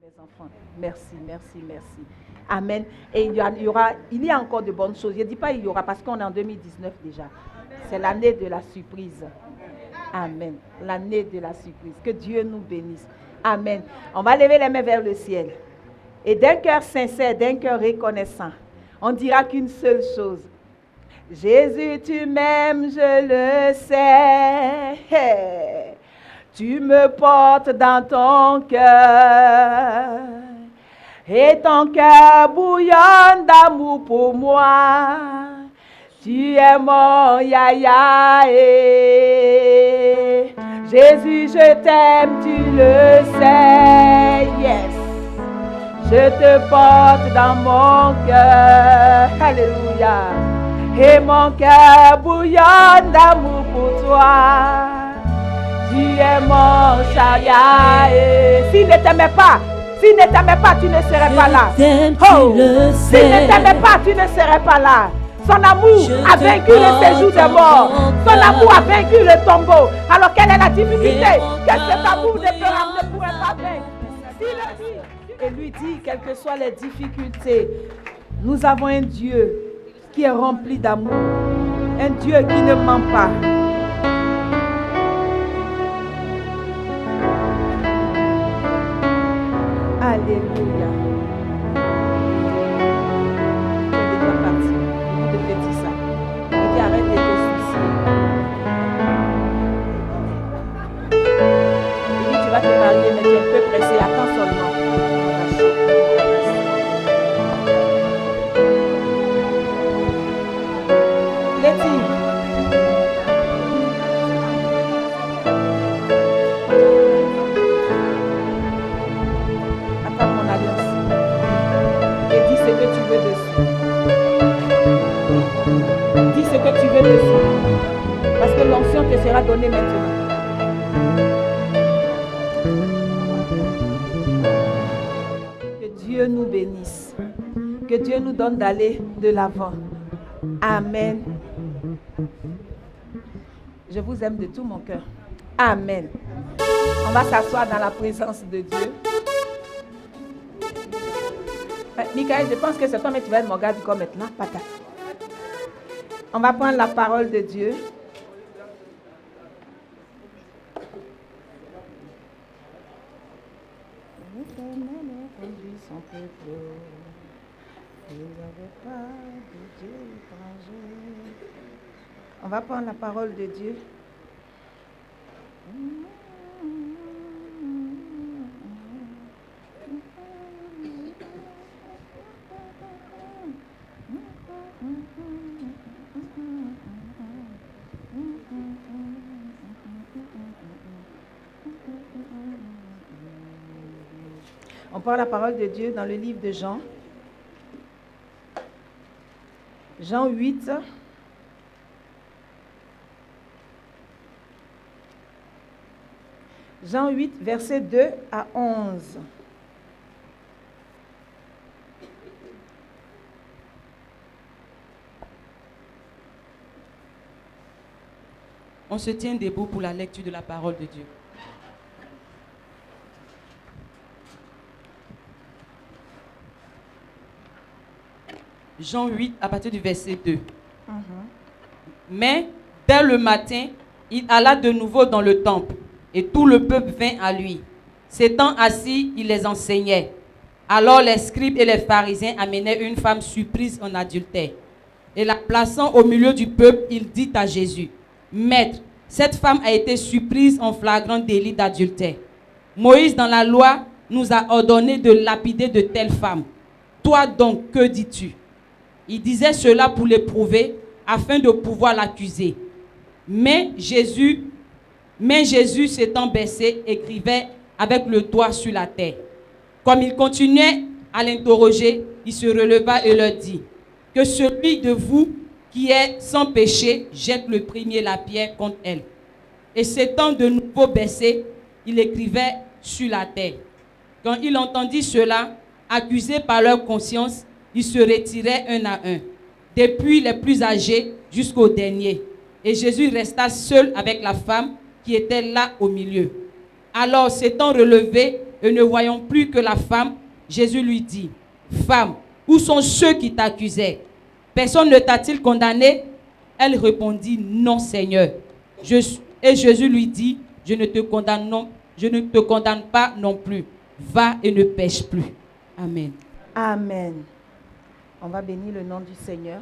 Mes enfants, merci, merci, merci. Amen. Et il y a encore de bonnes choses. Je ne dis pas il y aura parce qu'on est en 2019 déjà. C'est l'année de la surprise. Amen. L'année de la surprise. Que Dieu nous bénisse. Amen. On va lever les mains vers le ciel. Et d'un cœur sincère, d'un cœur reconnaissant, on dira qu'une seule chose. Jésus, tu m'aimes, je le sais. Tu me portes dans ton cœur. Et ton cœur bouillonne d'amour pour moi. Tu es mon yaya. Jésus, je t'aime, tu le sais. Yes. Je te porte dans mon cœur. Alléluia. Et mon cœur bouillonne d'amour pour toi. Tu es mon yaya. S'il ne t'aimait pas, tu ne serais pas là. Oh, s'il ne t'aimait pas, tu ne serais pas là. Son amour a vaincu le séjour des morts. Son amour a vaincu le tombeau. Alors quelle est la difficulté? Que cet amour ne pourrait pas vaincre. Et lui dit, quelles que soient les difficultés, nous avons un Dieu qui est rempli d'amour. Un Dieu qui ne ment pas. Alléluia. Tu es déjà parti. Il te dit ça. Il dit arrête de te soucier. Il dit tu vas te marier, mais tu es un peu pressé. Attends seulement. Letty. Dis ce que tu veux dessus. Parce que l'onction te sera donnée maintenant. Que Dieu nous bénisse. Que Dieu nous donne d'aller de l'avant. Amen. Je vous aime de tout mon cœur. Amen. On va s'asseoir dans la présence de Dieu. Michael, je pense que c'est toi, mais tu vas être mon gars du corps maintenant. Pata. On va prendre la parole de Dieu. On va prendre la parole de Dieu. On prend la parole de Dieu dans le livre de Jean. Jean 8. Jean 8, versets 2 à 11. On se tient debout pour la lecture de la parole de Dieu. Jean 8, à partir du verset 2. Mais, dès le matin, il alla de nouveau dans le temple, et tout le peuple vint à lui. S'étant assis, il les enseignait. Alors les scribes et les pharisiens amenaient une femme surprise en adultère. Et la plaçant au milieu du peuple, il dit à Jésus, « Maître, cette femme a été surprise en flagrant délit d'adultère. Moïse, dans la loi, nous a ordonné de lapider de telles femmes. Toi donc, que dis-tu » Il disait cela pour l'éprouver, afin de pouvoir l'accuser. Mais Jésus s'étant baissé, écrivait avec le doigt sur la terre. Comme il continuait à l'interroger, il se releva et leur dit, « Que celui de vous qui est sans péché jette le premier la pierre contre elle. » Et s'étant de nouveau baissé, il écrivait sur la terre. Quand il entendit cela, accusés par leur conscience, ils se retiraient un à un, depuis les plus âgés jusqu'au dernier. Et Jésus resta seul avec la femme qui était là au milieu. Alors, s'étant relevé, et ne voyant plus que la femme, Jésus lui dit, « Femme, où sont ceux qui t'accusaient? Personne ne t'a-t-il condamné ?» Elle répondit, « Non, Seigneur. » Et Jésus lui dit, « Je ne te condamne pas non plus. Va et ne pêche plus. » Amen. Amen. On va bénir le nom du Seigneur.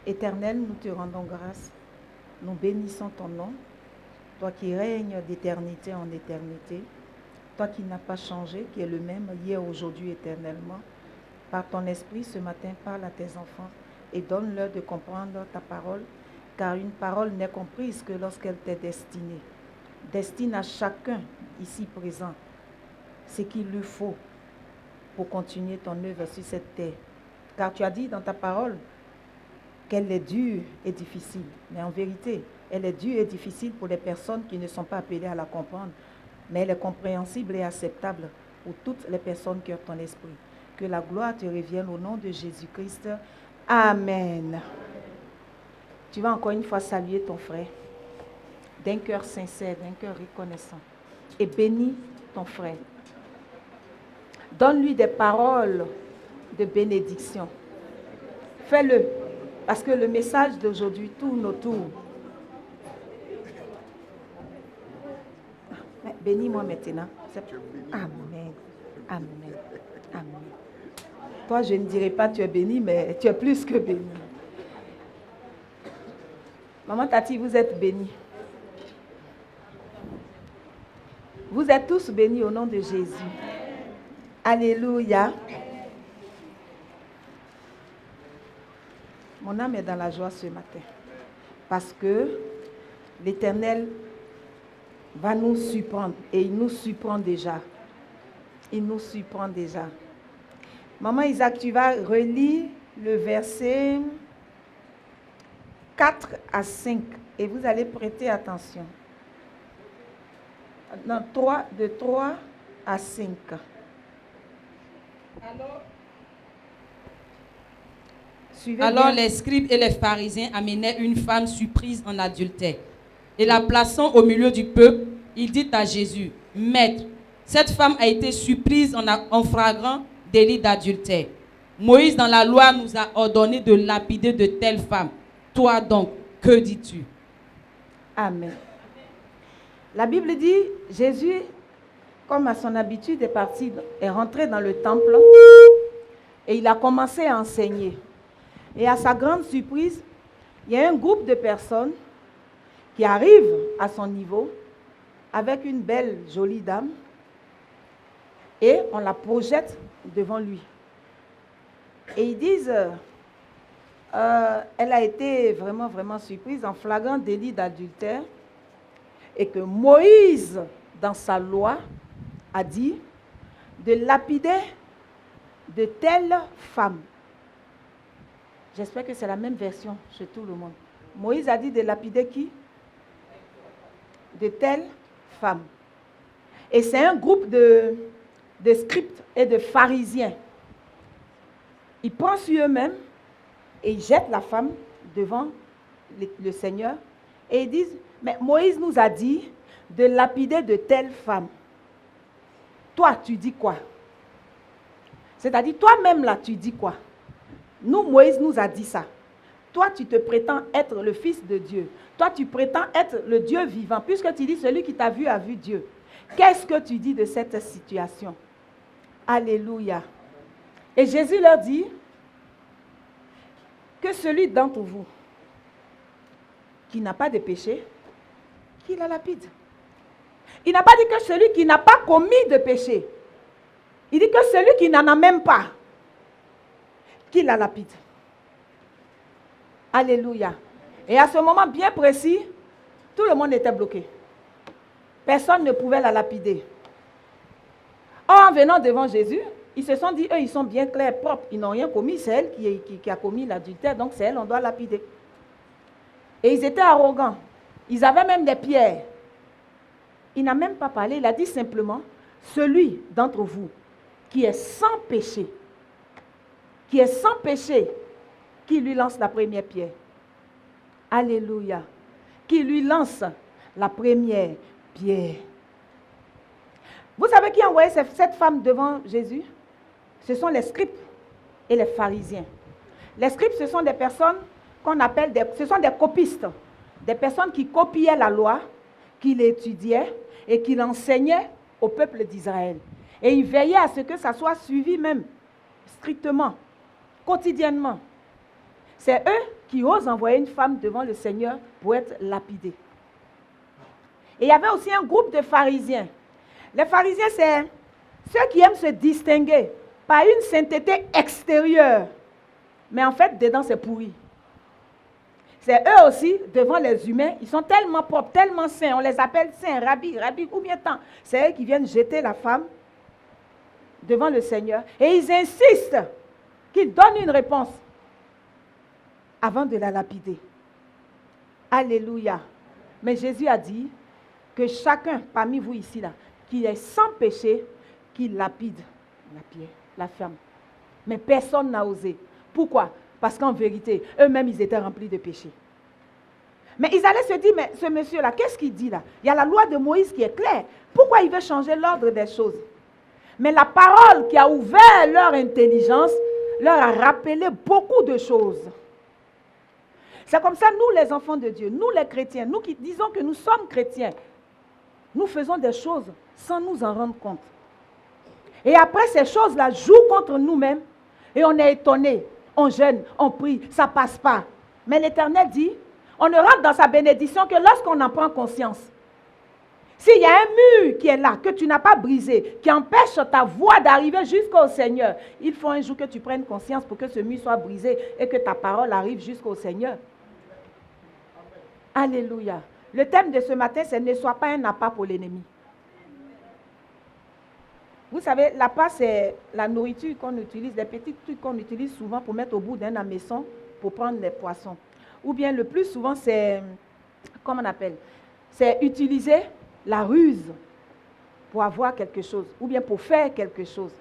Éternel, nous te rendons grâce. Nous bénissons ton nom. Toi qui règnes d'éternité en éternité. Toi qui n'as pas changé, qui est le même hier, aujourd'hui, éternellement. Par ton esprit, ce matin, parle à tes enfants et donne-leur de comprendre ta parole, car une parole n'est comprise que lorsqu'elle t'est destinée. Destine à chacun ici présent ce qu'il lui faut pour continuer ton œuvre sur cette terre. Car tu as dit dans ta parole qu'elle est dure et difficile. Mais en vérité, elle est dure et difficile pour les personnes qui ne sont pas appelées à la comprendre. Mais elle est compréhensible et acceptable pour toutes les personnes qui ont ton esprit. Que la gloire te revienne au nom de Jésus-Christ. Amen. Tu vas encore une fois saluer ton frère d'un cœur sincère, d'un cœur reconnaissant. Et bénis ton frère. Donne-lui des paroles de bénédiction. Fais-le, parce que le message d'aujourd'hui tourne autour. Bénis-moi maintenant. Amen. Amen. Amen. Toi, je ne dirais pas tu es béni, mais tu es plus que béni. Maman Tati, vous êtes bénis. Vous êtes tous bénis au nom de Jésus. Alléluia. Mon âme est dans la joie ce matin. Parce que l'Éternel va nous surprendre. Et il nous surprend déjà. Il nous surprend déjà. Maman Isaac, tu vas relire le verset 4 à 5. Et vous allez prêter attention. Non, de 3 à 5. Alors les scribes et les pharisiens amenaient une femme surprise en adultère. Et la plaçant au milieu du peuple, il dit à Jésus, « Maître, cette femme a été surprise en flagrant délit d'adultère. Moïse dans la loi nous a ordonné de lapider de telles femmes. Toi donc, que dis-tu? » Amen. La Bible dit, Jésus, comme à son habitude, est rentré dans le temple et il a commencé à enseigner. Et à sa grande surprise, il y a un groupe de personnes qui arrivent à son niveau avec une belle, jolie dame et on la projette devant lui. Et ils disent, elle a été vraiment, vraiment surprise en flagrant délit d'adultère et que Moïse, dans sa loi, a dit de lapider de telles femmes. J'espère que c'est la même version chez tout le monde. Moïse a dit de lapider qui? De telles femmes. Et c'est un groupe de scribes et de pharisiens. Ils prennent sur eux-mêmes et ils jettent la femme devant le Seigneur et ils disent, mais Moïse nous a dit de lapider de telles femmes. Toi, tu dis quoi? C'est-à-dire, toi-même là, tu dis quoi? Nous, Moïse nous a dit ça. Toi, tu te prétends être le Fils de Dieu. Toi, tu prétends être le Dieu vivant, puisque tu dis, celui qui t'a vu a vu Dieu. Qu'est-ce que tu dis de cette situation? Alléluia. Et Jésus leur dit que celui d'entre vous qui n'a pas de péché, qu'il la lapide. Il n'a pas dit que celui qui n'a pas commis de péché. Il dit que celui qui n'en a même pas, qu'il la lapide. Alléluia. Et à ce moment bien précis, tout le monde était bloqué. Personne ne pouvait la lapider. Or, en venant devant Jésus, ils se sont dit, eux, ils sont bien clairs, propres. Ils n'ont rien commis. C'est elle qui a commis l'adultère, donc c'est elle, on doit lapider. Et ils étaient arrogants. Ils avaient même des pierres. Il n'a même pas parlé. Il a dit simplement, celui d'entre vous qui est sans péché, qui lui lance la première pierre. Alléluia. Qui lui lance la première pierre. Vous savez qui a envoyé cette femme devant Jésus? Ce sont les scribes et les pharisiens. Les scribes, ce sont des personnes qu'on appelle, ce sont des copistes. Des personnes qui copiaient la loi, qui l'étudiaient et qui l'enseignaient au peuple d'Israël. Et ils veillaient à ce que ça soit suivi même strictement, quotidiennement. C'est eux qui osent envoyer une femme devant le Seigneur pour être lapidée. Et il y avait aussi un groupe de pharisiens. Les pharisiens, c'est ceux qui aiment se distinguer par une sainteté extérieure. Mais en fait, dedans, c'est pourri. C'est eux aussi, devant les humains, ils sont tellement propres, tellement saints. On les appelle saints, rabbi, combien de temps? C'est eux qui viennent jeter la femme devant le Seigneur. Et ils insistent qu'il donne une réponse avant de la lapider. Alléluia. Mais Jésus a dit que chacun parmi vous ici, là, qui est sans péché, qu'il lapide la femme. Mais personne n'a osé. Pourquoi? Parce qu'en vérité, eux-mêmes, ils étaient remplis de péché. Mais ils allaient se dire, mais ce monsieur-là, qu'est-ce qu'il dit là? Il y a la loi de Moïse qui est claire. Pourquoi il veut changer l'ordre des choses? Mais la parole qui a ouvert leur intelligence leur a rappelé beaucoup de choses. C'est comme ça, nous les enfants de Dieu, nous les chrétiens, nous qui disons que nous sommes chrétiens, nous faisons des choses sans nous en rendre compte. Et après, ces choses-là jouent contre nous-mêmes et on est étonné. On jeûne, on prie, ça ne passe pas. Mais l'Éternel dit, on ne rentre dans sa bénédiction que lorsqu'on en prend conscience. S'il y a un mur qui est là, que tu n'as pas brisé, qui empêche ta voie d'arriver jusqu'au Seigneur, il faut un jour que tu prennes conscience pour que ce mur soit brisé et que ta parole arrive jusqu'au Seigneur. Alléluia. Le thème de ce matin, c'est ne sois pas un appât pour l'ennemi. Vous savez, l'appât, c'est la nourriture qu'on utilise, les petits trucs qu'on utilise souvent pour mettre au bout d'un hameçon pour prendre les poissons. Ou bien le plus souvent, c'est, comment on appelle? C'est utiliser la ruse pour avoir quelque chose, ou bien pour faire quelque chose.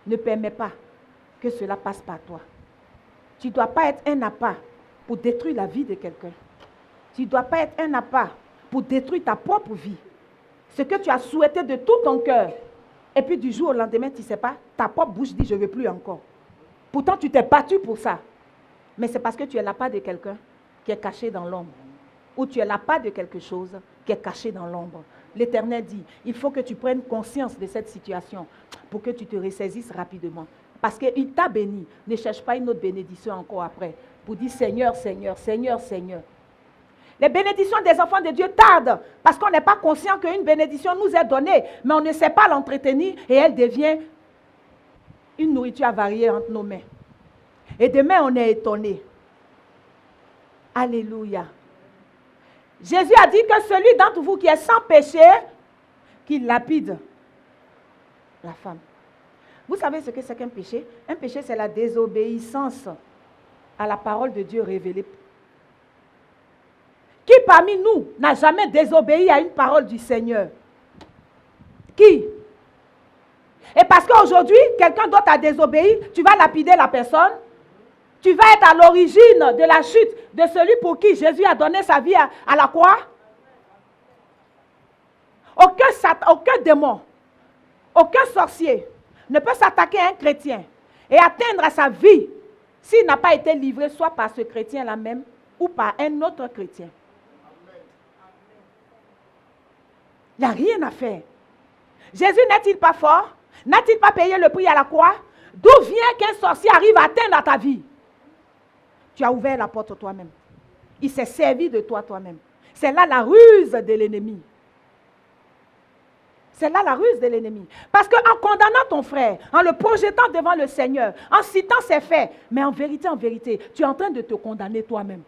Ne permets pas que cela passe par toi. Tu ne dois pas être un appât pour détruire la vie de quelqu'un. Tu ne dois pas être un appât pour détruire ta propre vie. Ce que tu as souhaité de tout ton cœur. Et puis du jour au lendemain, tu ne sais pas, ta propre bouche dit je ne veux plus encore. Pourtant, tu t'es battu pour ça. Mais c'est parce que tu es l'appât de quelqu'un qui est caché dans l'ombre. Ou tu es l'appât de quelque chose qui est caché dans l'ombre. L'Éternel dit, il faut que tu prennes conscience de cette situation pour que tu te ressaisisses rapidement. Parce qu'il t'a béni. Ne cherche pas une autre bénédiction encore après. Pour dire Seigneur, Seigneur, Seigneur, Seigneur. Les bénédictions des enfants de Dieu tardent parce qu'on n'est pas conscient qu'une bénédiction nous est donnée, mais on ne sait pas l'entretenir et elle devient une nourriture avariée entre nos mains. Et demain, on est étonné. Alléluia. Jésus a dit que celui d'entre vous qui est sans péché, qu'il lapide la femme. Vous savez ce que c'est qu'un péché? Un péché, c'est la désobéissance à la parole de Dieu révélée. Qui parmi nous n'a jamais désobéi à une parole du Seigneur? Qui? Et parce qu'aujourd'hui, quelqu'un d'autre a désobéi, tu vas lapider la personne. Tu vas être à l'origine de la chute de celui pour qui Jésus a donné sa vie à la croix. Aucun démon, aucun sorcier ne peut s'attaquer à un chrétien et atteindre à sa vie s'il n'a pas été livré soit par ce chrétien-là même ou par un autre chrétien. Il n'y a rien à faire. Jésus n'est-il pas fort? N'a-t-il pas payé le prix à la croix? D'où vient qu'un sorcier arrive à atteindre à ta vie? Tu as ouvert la porte toi-même. Il s'est servi de toi toi-même. C'est là la ruse de l'ennemi. C'est là la ruse de l'ennemi. Parce qu'en condamnant ton frère, en le projetant devant le Seigneur, en citant ses faits, mais en vérité, tu es en train de te condamner toi-même.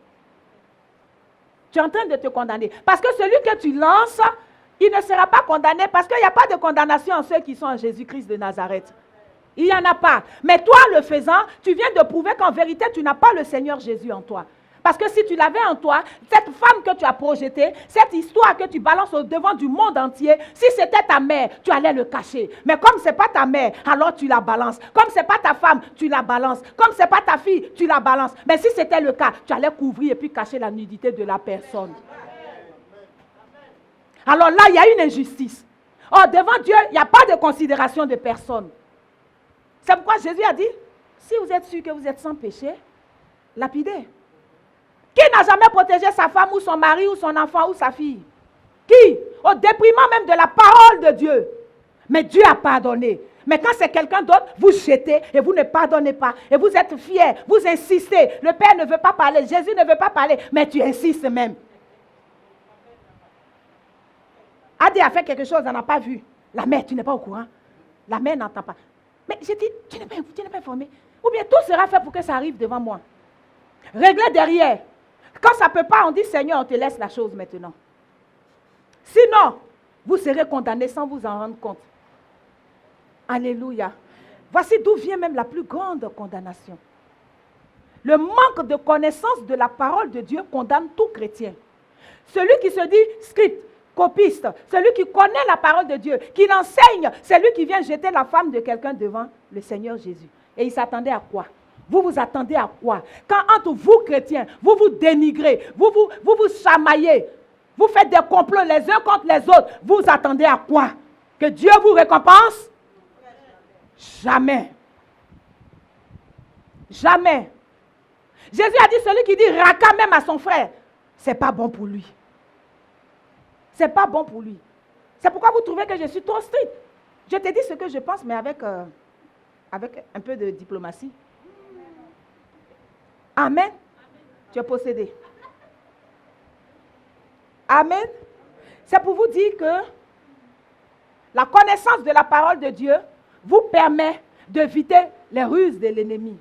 Tu es en train de te condamner. Parce que celui que tu lances, il ne sera pas condamné parce qu'il n'y a pas de condamnation en ceux qui sont en Jésus-Christ de Nazareth. Il n'y en a pas. Mais toi, le faisant, tu viens de prouver qu'en vérité, tu n'as pas le Seigneur Jésus en toi. Parce que si tu l'avais en toi, cette femme que tu as projetée, cette histoire que tu balances au devant du monde entier, si c'était ta mère, tu allais le cacher. Mais comme ce n'est pas ta mère, alors tu la balances. Comme ce n'est pas ta femme, tu la balances. Comme ce n'est pas ta fille, tu la balances. Mais si c'était le cas, tu allais couvrir et puis cacher la nudité de la personne. Alors là, il y a une injustice. Oh, devant Dieu, il n'y a pas de considération de personne. C'est pourquoi Jésus a dit, si vous êtes sûr que vous êtes sans péché, lapidez. Qui n'a jamais protégé sa femme ou son mari ou son enfant ou sa fille? Qui? Au déprimant même de la parole de Dieu. Mais Dieu a pardonné. Mais quand c'est quelqu'un d'autre, vous jetez et vous ne pardonnez pas. Et vous êtes fiers, vous insistez. Le Père ne veut pas parler, Jésus ne veut pas parler, mais tu insistes même. Adi a fait quelque chose, on n'a pas vu. La mère, tu n'es pas au courant. La mère n'entend pas. Mais j'ai dit, tu n'es pas informé. Ou bien tout sera fait pour que ça arrive devant moi. Réglez derrière. Quand ça ne peut pas, on dit, Seigneur, on te laisse la chose maintenant. Sinon, vous serez condamné sans vous en rendre compte. Alléluia. Voici d'où vient même la plus grande condamnation. Le manque de connaissance de la parole de Dieu condamne tout chrétien. Celui qui se dit script, copiste, celui qui connaît la parole de Dieu, qui l'enseigne, c'est lui qui vient jeter la femme de quelqu'un devant le Seigneur Jésus. Et il s'attendait à quoi? Vous vous attendez à quoi? Quand entre vous, chrétiens, vous vous dénigrez, vous chamaillez, vous faites des complots les uns contre les autres, vous attendez à quoi? Que Dieu vous récompense? Jamais. Jamais. Jésus a dit, celui qui dit raca même à son frère, c'est pas bon pour lui. C'est pas bon pour lui. C'est pourquoi vous trouvez que je suis trop strict. Je te dis ce que je pense, mais avec un peu de diplomatie. Amen. Tu es possédé. Amen. C'est pour vous dire que la connaissance de la parole de Dieu vous permet d'éviter les ruses de l'ennemi.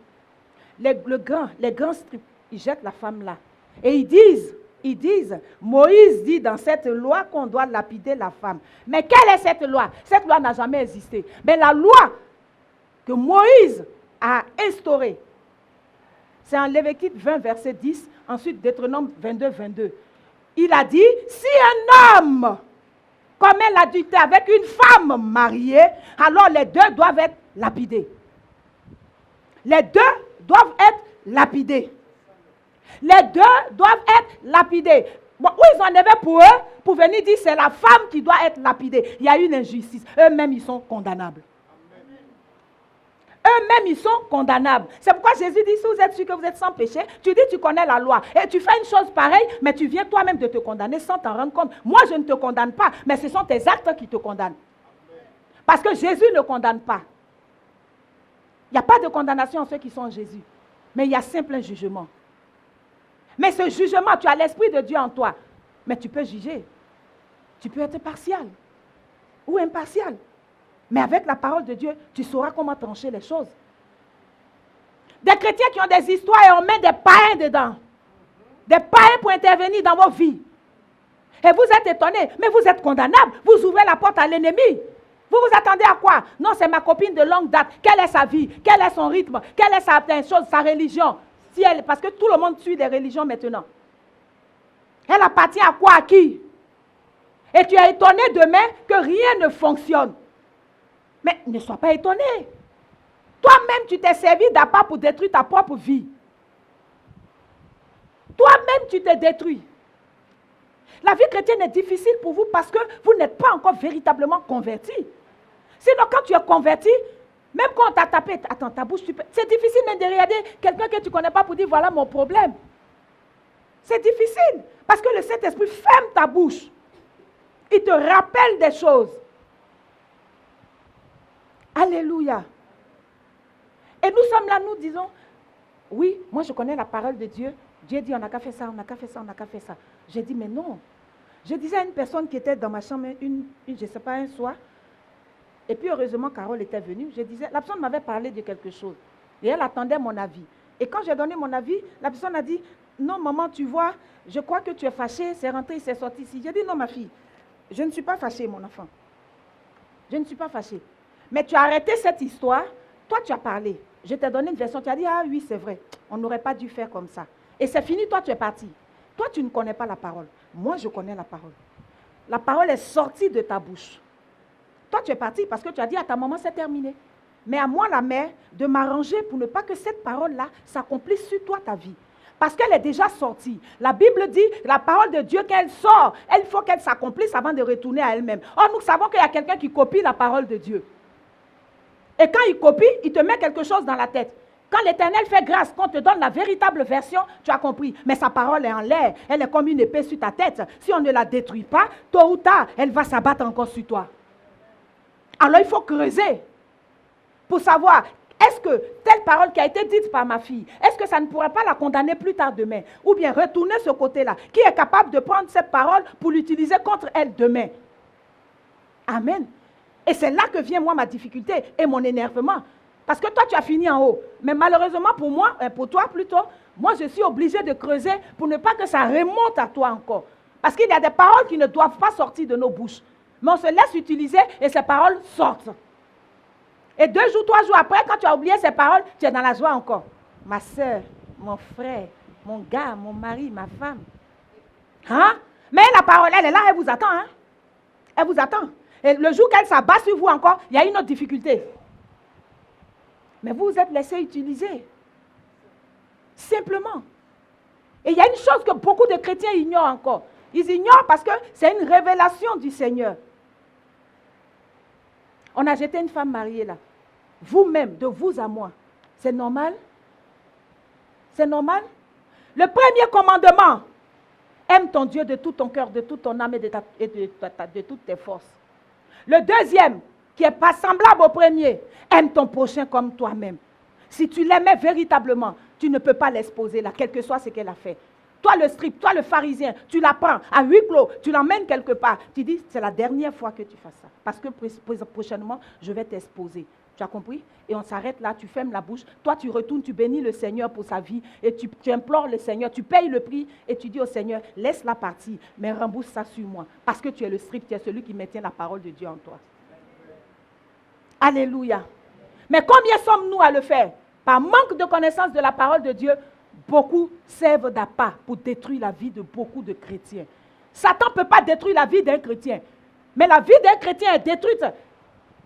Les grands strips, ils jettent la femme là. Et ils disent, Moïse dit dans cette loi qu'on doit lapider la femme. Mais quelle est cette loi? Cette loi n'a jamais existé. Mais la loi que Moïse a instaurée, c'est en Lévitique 20, verset 10, ensuite Deutéronome 22, 22. Il a dit, si un homme commet l'adultère avec une femme mariée, alors les deux doivent être lapidés. Les deux doivent être lapidés. Les deux doivent être lapidés. Bon, où ils en avaient pour eux, pour venir dire c'est la femme qui doit être lapidée. Il y a une injustice. Eux-mêmes, ils sont condamnables. Eux-mêmes, ils sont condamnables. C'est pourquoi Jésus dit, si vous êtes sûr que vous êtes sans péché, tu dis tu connais la loi. Et tu fais une chose pareille, mais tu viens toi-même de te condamner sans t'en rendre compte. Moi, je ne te condamne pas, mais ce sont tes actes qui te condamnent. Parce que Jésus ne condamne pas. Il n'y a pas de condamnation en ceux qui sont en Jésus. Mais il y a simple jugement. Mais ce jugement, tu as l'Esprit de Dieu en toi. Mais tu peux juger. Tu peux être partial ou impartial. Mais avec la parole de Dieu, tu sauras comment trancher les choses. Des chrétiens qui ont des histoires et on met des païens dedans. Des païens pour intervenir dans vos vies. Et vous êtes étonnés, mais vous êtes condamnables. Vous ouvrez la porte à l'ennemi. Vous vous attendez à quoi? Non, c'est ma copine de longue date. Quelle est sa vie? Quel est son rythme? Quelle est sa religion? Parce que tout le monde suit des religions maintenant. Elle appartient à quoi? À qui? Et tu es étonné demain que rien ne fonctionne. Mais ne sois pas étonné. Toi-même, tu t'es servi d'appât pour détruire ta propre vie. Toi-même, tu te détruis. La vie chrétienne est difficile pour vous parce que vous n'êtes pas encore véritablement converti. Sinon, quand tu es converti, même quand on t'a tapé, attends, ta bouche, c'est difficile même de regarder quelqu'un que tu ne connais pas pour dire, voilà mon problème. C'est difficile parce que le Saint-Esprit ferme ta bouche. Il te rappelle des choses. Alléluia. Et nous sommes là, nous disons, oui, moi je connais la parole de Dieu. Dieu dit, on n'a qu'à faire ça, on n'a qu'à faire ça, on n'a qu'à faire ça. J'ai dit, mais non. Je disais à une personne qui était dans ma chambre, je ne sais pas, un soir, et puis heureusement, Carole était venue, je disais, la personne m'avait parlé de quelque chose, et elle attendait mon avis. Et quand j'ai donné mon avis, la personne a dit, non maman, tu vois, je crois que tu es fâchée, c'est rentré, c'est sorti ici. J'ai dit, non ma fille, je ne suis pas fâchée mon enfant. Je ne suis pas fâchée. Mais tu as arrêté cette histoire, toi tu as parlé. Je t'ai donné une version, tu as dit, ah oui c'est vrai, on n'aurait pas dû faire comme ça. Et c'est fini, toi tu es parti. Toi tu ne connais pas la parole. Moi je connais la parole. La parole est sortie de ta bouche. Toi tu es parti parce que tu as dit à ta maman c'est terminé. Mais à moi la mère de m'arranger pour ne pas que cette parole-là s'accomplisse sur toi ta vie. Parce qu'elle est déjà sortie. La Bible dit, la parole de Dieu, quand elle sort, il faut qu'elle s'accomplisse avant de retourner à elle-même. Or, nous savons qu'il y a quelqu'un qui copie la parole de Dieu. Et quand il copie, il te met quelque chose dans la tête. Quand l'Éternel fait grâce, qu'on te donne la véritable version, tu as compris. Mais sa parole est en l'air. Elle est comme une épée sur ta tête. Si on ne la détruit pas, tôt ou tard, elle va s'abattre encore sur toi. Alors, il faut creuser pour savoir, est-ce que telle parole qui a été dite par ma fille, est-ce que ça ne pourrait pas la condamner plus tard demain? Ou bien retourner ce côté-là. Qui est capable de prendre cette parole pour l'utiliser contre elle demain? Amen. Et c'est là que vient, moi, ma difficulté et mon énervement. Parce que toi, tu as fini en haut. Mais malheureusement pour moi, pour toi plutôt, moi, je suis obligée de creuser pour ne pas que ça remonte à toi encore. Parce qu'il y a des paroles qui ne doivent pas sortir de nos bouches. Mais on se laisse utiliser et ces paroles sortent. Et 2 jours, 3 jours après, quand tu as oublié ces paroles, tu es dans la joie encore. Ma soeur, mon frère, mon gars, mon mari, ma femme. Hein? Mais la parole, elle est là, elle vous attend. Hein? Elle vous attend. Et le jour qu'elle s'abat sur vous encore, il y a une autre difficulté. Mais vous vous êtes laissé utiliser. Simplement. Et il y a une chose que beaucoup de chrétiens ignorent encore. Ils ignorent parce que c'est une révélation du Seigneur. On a jeté une femme mariée là. Vous-même, de vous à moi. C'est normal? C'est normal? Le premier commandement, aime ton Dieu de tout ton cœur, de toute ton âme et de toutes tes forces. Le deuxième, qui n'est pas semblable au premier, aime ton prochain comme toi-même. Si tu l'aimais véritablement, tu ne peux pas l'exposer là, quel que soit ce qu'elle a fait. Toi le strip, toi le pharisien, tu la prends à huis clos, tu l'emmènes quelque part. Tu dis, c'est la dernière fois que tu fasses ça. Parce que prochainement, je vais t'exposer. Tu as compris? Et on s'arrête là, tu fermes la bouche. Toi, tu retournes, tu bénis le Seigneur pour sa vie et tu implores le Seigneur, tu payes le prix et tu dis au Seigneur, laisse-la partir, mais rembourse ça sur moi. Parce que tu es le strip, tu es celui qui maintient la parole de Dieu en toi. Alléluia. Mais combien sommes-nous à le faire? Par manque de connaissance de la parole de Dieu, beaucoup servent d'appât pour détruire la vie de beaucoup de chrétiens. Satan ne peut pas détruire la vie d'un chrétien. Mais la vie d'un chrétien est détruite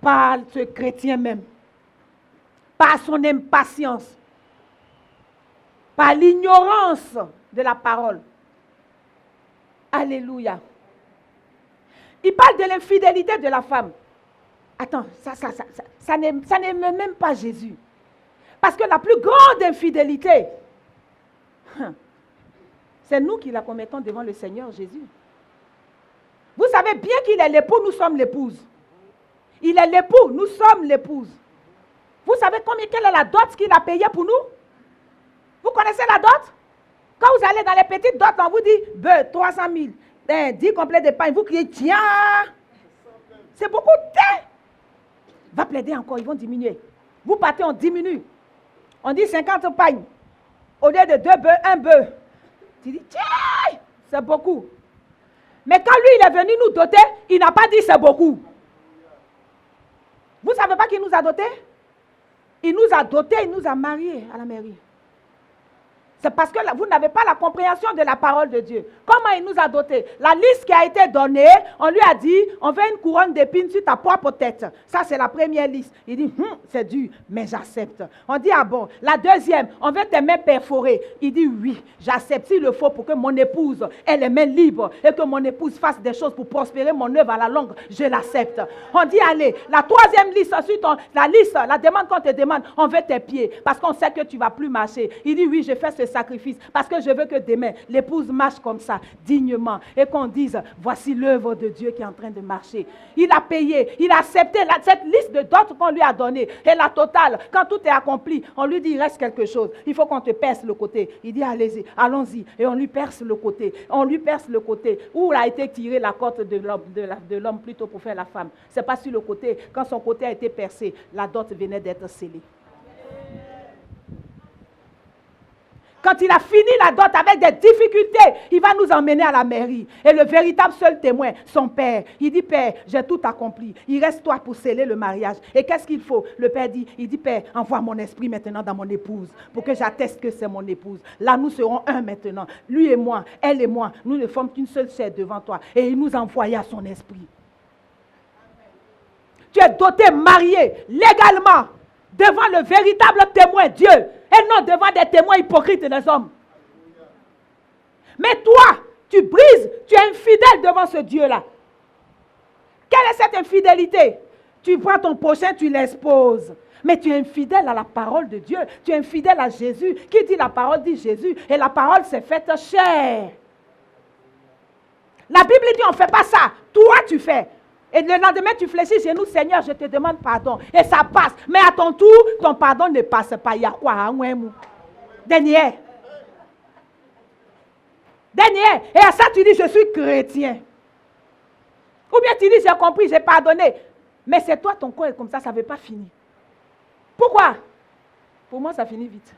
par ce chrétien même. Par son impatience. Par l'ignorance de la parole. Alléluia. Il parle de l'infidélité de la femme. Attends, ça n'aime même pas Jésus. Parce que la plus grande infidélité, c'est nous qui la commettons devant le Seigneur Jésus. Vous savez bien qu'il est l'époux, nous sommes l'épouse. Il est l'époux, nous sommes l'épouse. Vous savez quelle est la dot qu'il a payée pour nous? Vous connaissez la dot? Quand vous allez dans les petites dots, on vous dit 300 000, 10 complets de pain. Vous criez, tiens, c'est beaucoup de thé. Va plaider encore, ils vont diminuer. Vous partez, on diminue. On dit 50 pagnes. Au lieu de 2 bœufs, 1 bœuf. Tu dis, tiens, c'est beaucoup. Mais quand lui, il est venu nous doter, il n'a pas dit c'est beaucoup. Vous ne savez pas qu'il nous a dotés? Il nous a dotés, il nous a mariés à la mairie. C'est parce que vous n'avez pas la compréhension de la parole de Dieu. Comment il nous a dotés? La liste qui a été donnée, on lui a dit, on veut une couronne d'épines sur ta propre tête. Ça, c'est la première liste. Il dit, c'est dur, mais j'accepte. On dit, ah bon. La deuxième, on veut tes mains perforées. Il dit, oui, j'accepte s'il le faut pour que mon épouse ait les mains libres et que mon épouse fasse des choses pour prospérer mon œuvre à la longue. Je l'accepte. On dit, allez, la troisième liste, ensuite, la liste, la demande qu'on te demande, on veut tes pieds parce qu'on sait que tu ne vas plus marcher. Il dit, oui, je fais ce sacrifice parce que je veux que demain l'épouse marche comme ça, dignement, et qu'on dise voici l'œuvre de Dieu qui est en train de marcher. Il a payé, il a accepté cette liste de dots qu'on lui a donnée, et la totale, quand tout est accompli, on lui dit il reste quelque chose, il faut qu'on te perce le côté. Il dit allez-y, allons-y, et on lui perce le côté, où a été tirée la corde de l'homme plutôt pour faire la femme. C'est pas sur le côté, quand son côté a été percé, la dot venait d'être scellée. Quand il a fini la dot avec des difficultés, il va nous emmener à la mairie. Et le véritable seul témoin, son père, il dit, Père, j'ai tout accompli. Il reste toi pour sceller le mariage. Et qu'est-ce qu'il faut? Le père dit, Père, envoie mon esprit maintenant dans mon épouse, pour que j'atteste que c'est mon épouse. Là, nous serons un maintenant. Lui et moi, elle et moi, nous ne sommes qu'une seule chair devant toi. Et il nous envoya son esprit. Tu es doté, marié, légalement, devant le véritable témoin, Dieu. Et non devant des témoins hypocrites des hommes. Mais toi, tu brises, tu es infidèle devant ce Dieu-là. Quelle est cette infidélité? Tu prends ton prochain, tu l'exposes. Mais tu es infidèle à la parole de Dieu. Tu es infidèle à Jésus. Qui dit la parole dit Jésus. Et la parole s'est faite chair. La Bible dit on ne fait pas ça. Toi, tu fais. Et le lendemain, tu fléchis chez nous, Seigneur, je te demande pardon. Et ça passe. Mais à ton tour, ton pardon ne passe pas. Il y a quoi? Dernier. Et à ça, tu dis, je suis chrétien. Ou bien tu dis, j'ai compris, j'ai pardonné. Mais c'est toi, ton corps est comme ça ne veut pas finir. Pourquoi? Pour moi, ça finit vite.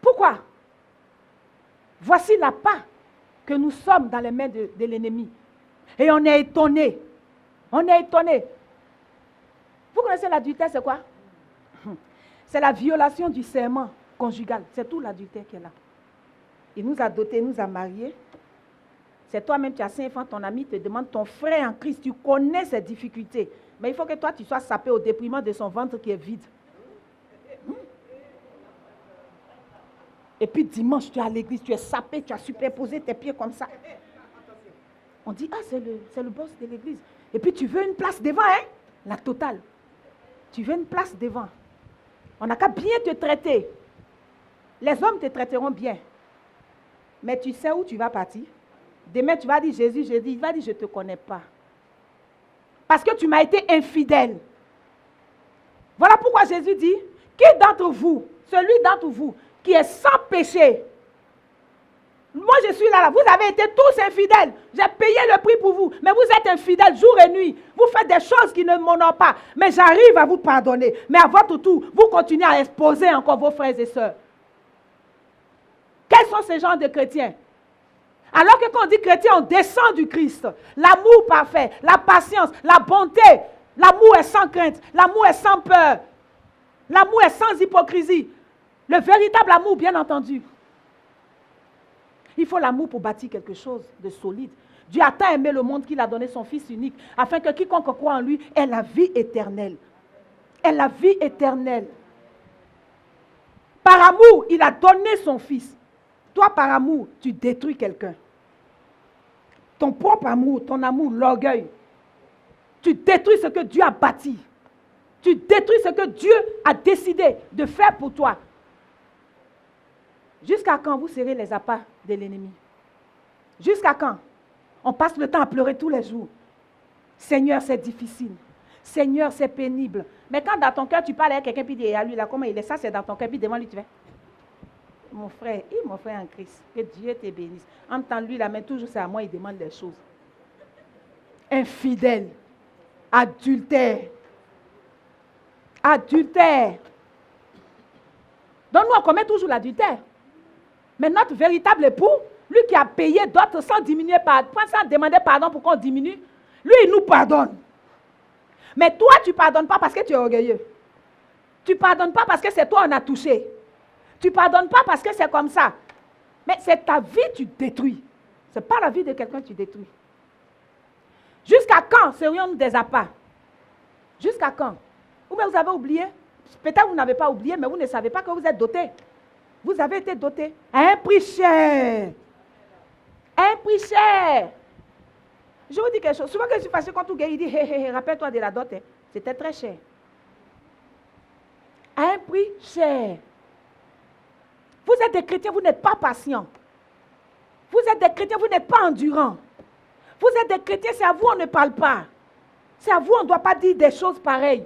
Pourquoi? Voici la part que nous sommes dans les mains de l'ennemi. Et on est étonné. On est étonné. Vous connaissez l'adultère, c'est quoi? C'est la violation du serment conjugal. C'est tout l'adultère qui est là. Il nous a dotés, il nous a mariés. C'est toi-même, tu as 5 enfants, ton ami te demande, ton frère en Christ, tu connais ses difficultés. Mais il faut que toi, tu sois sapé au déprimant de son ventre qui est vide. Et puis dimanche, tu es à l'église, tu es sapé, tu as superposé tes pieds comme ça. On dit, ah, c'est le boss de l'église. Et puis tu veux une place devant, hein? La totale. Tu veux une place devant. On n'a qu'à bien te traiter. Les hommes te traiteront bien. Mais tu sais où tu vas partir? Demain, tu vas dire, Jésus, il va dire, je ne te connais pas. Parce que tu m'as été infidèle. Voilà pourquoi Jésus dit, qui d'entre vous, celui d'entre vous qui est sans péché, moi je suis là, vous avez été tous infidèles, j'ai payé le prix pour vous, mais vous êtes infidèles jour et nuit, vous faites des choses qui ne m'honorent pas, mais j'arrive à vous pardonner, mais à votre tour, vous continuez à exposer encore vos frères et sœurs. Quels sont ces genres de chrétiens? Alors que quand on dit chrétien, on descend du Christ. L'amour parfait, la patience, la bonté. L'amour est sans crainte, l'amour est sans peur. L'amour est sans hypocrisie. Le véritable amour, bien entendu. Il faut l'amour pour bâtir quelque chose de solide. Dieu a tant aimé le monde qu'il a donné son Fils unique, afin que quiconque croit en lui ait la vie éternelle. Ait la vie éternelle. Par amour, il a donné son Fils. Toi, par amour, tu détruis quelqu'un. Ton propre amour, ton amour, l'orgueil. Tu détruis ce que Dieu a bâti. Tu détruis ce que Dieu a décidé de faire pour toi. Jusqu'à quand vous serez les appâts de l'ennemi? Jusqu'à quand? On passe le temps à pleurer tous les jours. Seigneur, c'est difficile. Seigneur, c'est pénible. Mais quand dans ton cœur, tu parles à quelqu'un, puis tu dis, à lui, là, comment il est? Ça, c'est dans ton cœur, puis devant lui, tu fais. Mon frère en Christ, que Dieu te bénisse. En même temps, lui, la main, toujours c'est à moi, il demande des choses. Infidèle, adultère. Adultère. Donc nous, on commet toujours l'adultère. Mais notre véritable époux, lui qui a payé d'autres sans diminuer, sans demander pardon pour qu'on diminue, lui, il nous pardonne. Mais toi, tu ne pardonnes pas parce que tu es orgueilleux. Tu ne pardonnes pas parce que c'est toi qu'on a touché. Tu ne pardonnes pas parce que c'est comme ça. Mais c'est ta vie que tu détruis. Ce n'est pas la vie de quelqu'un que tu détruis. Jusqu'à quand serions-nous des appâts? Jusqu'à quand? Ou bien vous avez oublié? Peut-être que vous n'avez pas oublié, mais vous ne savez pas que vous êtes doté. Vous avez été doté à un prix cher. Un prix cher. Je vous dis quelque chose. Souvent que je suis fâché quand tout gars, il dit, rappelle-toi de la dot. C'était très cher. À un prix cher. Vous êtes des chrétiens, vous n'êtes pas patients. Vous êtes des chrétiens, vous n'êtes pas endurants. Vous êtes des chrétiens, c'est à vous on ne parle pas. C'est à vous on ne doit pas dire des choses pareilles.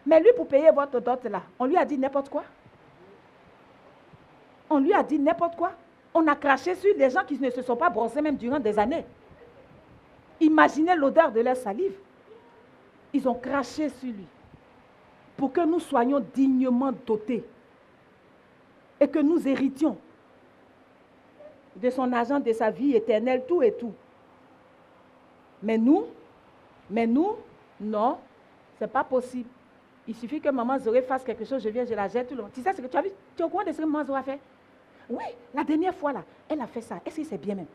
Mais lui, pour payer votre dot là, on lui a dit n'importe quoi. On lui a dit n'importe quoi. On a craché sur les gens qui ne se sont pas brossés même durant des années. Imaginez l'odeur de leur salive. Ils ont craché sur lui. Pour que nous soyons dignement dotés. Et que nous héritions de son argent, de sa vie éternelle, tout et tout. Mais nous, non, ce n'est pas possible. Il suffit que maman Zoré fasse quelque chose, je viens, je la jette, tout le monde. Tu sais ce que tu as vu? Tu es au courant de ce que maman Zoré a fait? Oui, la dernière fois là, elle a fait ça. Est-ce que c'est bien même?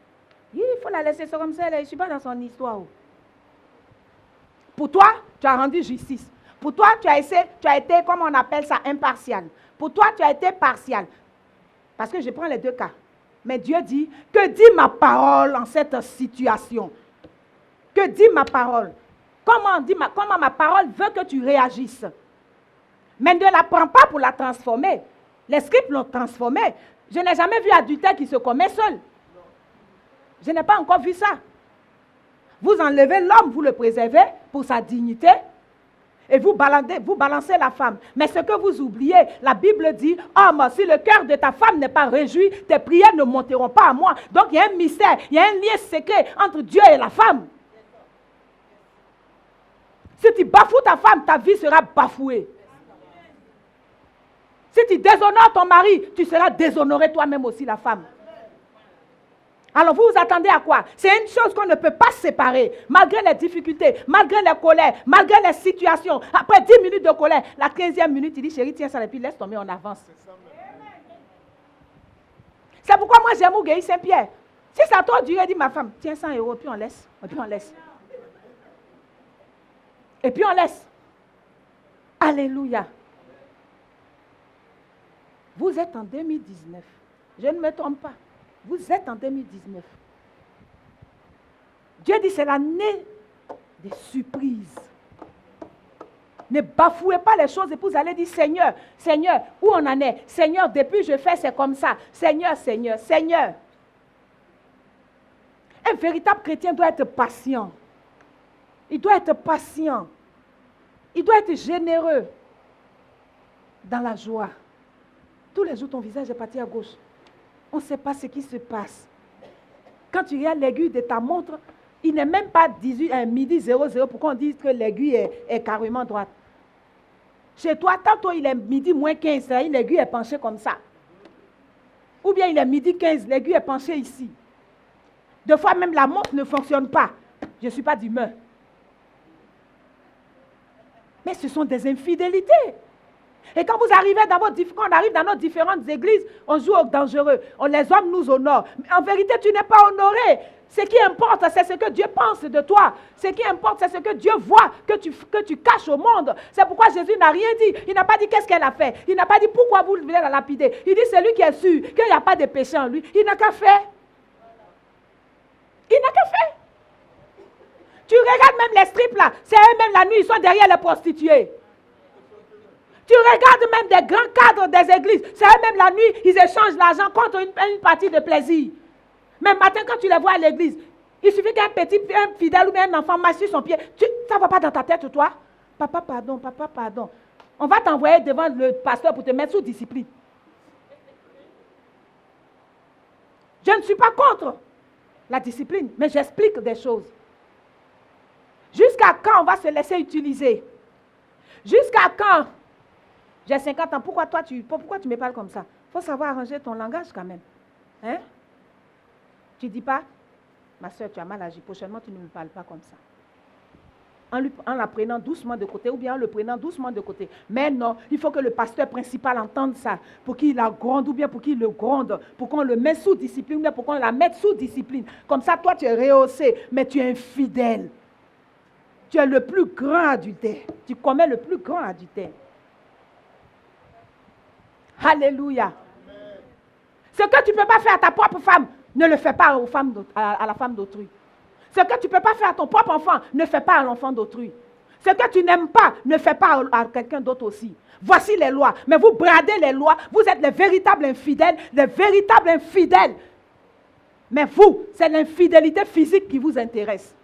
Il faut la laisser ça comme ça, je ne suis pas dans son histoire. Pour toi, tu as rendu justice. Pour toi, tu as été, comme on appelle ça, impartial. Pour toi, tu as été partial. Parce que je prends les deux cas. Mais Dieu dit, que dit ma parole en cette situation? Que dit ma parole? Comment ma parole veut que tu réagisses? Mais ne la prends pas pour la transformer. Les scripts l'ont transformée. Je n'ai jamais vu adultère qui se commet seul. Je n'ai pas encore vu ça. Vous enlevez l'homme, vous le préservez pour sa dignité et vous balancez la femme. Mais ce que vous oubliez, la Bible dit, homme, si le cœur de ta femme n'est pas réjoui, tes prières ne monteront pas à moi. Donc il y a un mystère, il y a un lien secret entre Dieu et la femme. Si tu bafoues ta femme, ta vie sera bafouée. Si tu déshonores ton mari, tu seras déshonoré toi-même aussi, la femme. Alors vous vous attendez à quoi? C'est une chose qu'on ne peut pas séparer, malgré les difficultés, malgré les colères, malgré les situations. Après 10 minutes de colère, la 15e minute, il dit, chérie, tiens ça et puis laisse tomber, on avance. C'est pourquoi moi j'aime Ougueï Saint-Pierre. Si ça a trop duré, dit ma femme, tiens 100 €, puis on laisse. Et puis on laisse. Et puis on laisse. Alléluia. Vous êtes en 2019. Je ne me trompe pas. Vous êtes en 2019. Dieu dit c'est l'année des surprises. Ne bafouez pas les choses et vous allez dire Seigneur, Seigneur, où on en est? Seigneur, depuis je fais c'est comme ça. Seigneur, Seigneur, Seigneur. Un véritable chrétien doit être patient. Il doit être patient. Il doit être généreux dans la joie. Tous les jours, ton visage est parti à gauche. On ne sait pas ce qui se passe. Quand tu regardes l'aiguille de ta montre, il n'est même pas midi 00 pour qu'on dise que l'aiguille est carrément droite. Chez toi, tantôt il est midi moins 15, l'aiguille est penchée comme ça. Ou bien il est midi 15, l'aiguille est penchée ici. Des fois même la montre ne fonctionne pas. Je ne suis pas d'humeur. Mais ce sont des infidélités. Et quand vous arrivez quand on arrive dans nos différentes églises, on joue au dangereux. Les hommes nous honorent. Mais en vérité, tu n'es pas honoré. Ce qui importe, c'est ce que Dieu pense de toi. Ce qui importe, c'est ce que Dieu voit, que tu caches au monde. C'est pourquoi Jésus n'a rien dit. Il n'a pas dit qu'est-ce qu'elle a fait. Il n'a pas dit pourquoi vous voulez la lapider. Il dit c'est lui qui est sûr qu'il n'y a pas de péché en lui. Il n'a qu'à faire. Il n'a qu'à faire. Tu regardes même les strips là. C'est eux-mêmes la nuit, ils sont derrière les prostituées. Tu regardes même des grands cadres des églises. C'est eux-mêmes la nuit, ils échangent l'argent contre une partie de plaisir. Mais matin, quand tu les vois à l'église, il suffit qu'un fidèle ou bien un enfant marche sur son pied. Ça ne va pas dans ta tête, toi? Papa, pardon, papa, pardon. On va t'envoyer devant le pasteur pour te mettre sous discipline. Je ne suis pas contre la discipline, mais j'explique des choses. Jusqu'à quand on va se laisser utiliser? Jusqu'à quand? J'ai 50 ans, pourquoi tu me parles comme ça? Il faut savoir arranger ton langage quand même. Hein? Tu ne dis pas, ma soeur, tu as mal agi, prochainement tu ne me parles pas comme ça. En la prenant doucement de côté ou bien en le prenant doucement de côté. Mais non, il faut que le pasteur principal entende ça pour qu'il la gronde ou bien pour qu'il le gronde, pour qu'on le mette sous discipline ou bien pour qu'on la mette sous discipline. Comme ça, toi tu es rehaussé, mais tu es infidèle. Tu es le plus grand adultère. Tu commets le plus grand adultère. Alléluia. Amen. Ce que tu ne peux pas faire à ta propre femme, ne le fais pas à la femme d'autrui. Ce que tu ne peux pas faire à ton propre enfant, ne fais pas à l'enfant d'autrui. Ce que tu n'aimes pas, ne fais pas à quelqu'un d'autre aussi. Voici les lois. Mais vous bradez les lois. Vous êtes les véritables infidèles. Les véritables infidèles. Mais vous, c'est l'infidélité physique qui vous intéresse.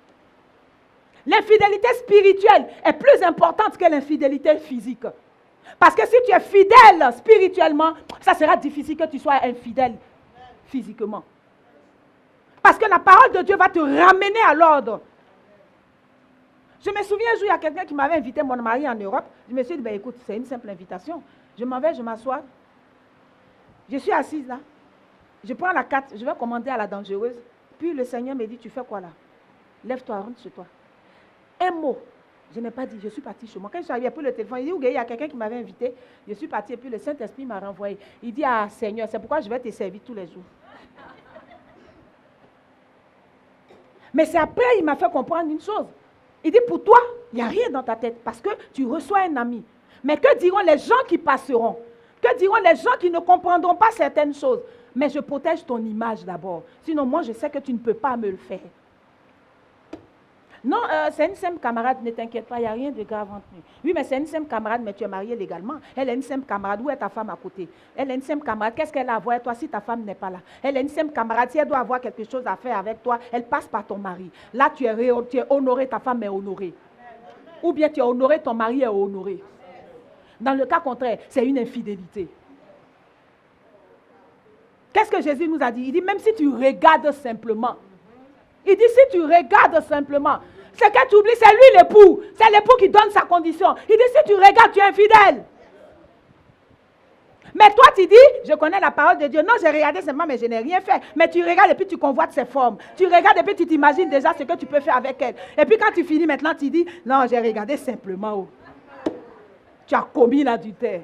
L'infidélité spirituelle est plus importante que l'infidélité physique. Parce que si tu es fidèle spirituellement, ça sera difficile que tu sois infidèle physiquement. Parce que la parole de Dieu va te ramener à l'ordre. Je me souviens un jour, il y a quelqu'un qui m'avait invité mon mari en Europe. Je me suis dit, ben, écoute, c'est une simple invitation. Je m'en vais, je m'assois. Je suis assise là. Je prends la carte, je vais commander à la dangereuse. Puis le Seigneur me dit, tu fais quoi là? Lève-toi, rentre chez toi. Un mot. Je n'ai pas dit, je suis partie chez moi. Quand je suis arrivée, après le téléphone, il dit, il y a quelqu'un qui m'avait invité. Je suis partie et puis le Saint-Esprit m'a renvoyé. Il dit, ah Seigneur, c'est pourquoi je vais te servir tous les jours. Mais c'est après, il m'a fait comprendre une chose. Il dit, pour toi, il n'y a rien dans ta tête parce que tu reçois un ami. Mais que diront les gens qui passeront? Que diront les gens qui ne comprendront pas certaines choses? mais je protège ton image d'abord. Sinon, moi, je sais que tu ne peux pas me le faire. Non, c'est une simple camarade, ne t'inquiète pas, il n'y a rien de grave entre nous. Oui, mais c'est une simple camarade, mais tu es marié légalement. Elle est une simple camarade, où est ta femme à côté? Elle est une simple camarade, qu'est-ce qu'elle a à voir avec toi si ta femme n'est pas là? Elle est une simple camarade, si elle doit avoir quelque chose à faire avec toi, elle passe par ton mari. Là, tu es honoré, ta femme est honorée. Ou bien tu es honoré, ton mari est honoré. Dans le cas contraire, c'est une infidélité. Qu'est-ce que Jésus nous a dit? Il dit, même si tu regardes simplement, il dit, si tu regardes simplement, ce que tu oublies, c'est lui l'époux. C'est l'époux qui donne sa condition. Il dit, si tu regardes, tu es infidèle. Mais toi, tu dis, je connais la parole de Dieu. Non, j'ai regardé simplement, mais je n'ai rien fait. Mais tu regardes et puis tu convoites ses formes. Tu regardes et puis tu t'imagines déjà ce que tu peux faire avec elle. Et puis quand tu finis maintenant, tu dis, non, j'ai regardé simplement. Tu as commis l'adultère.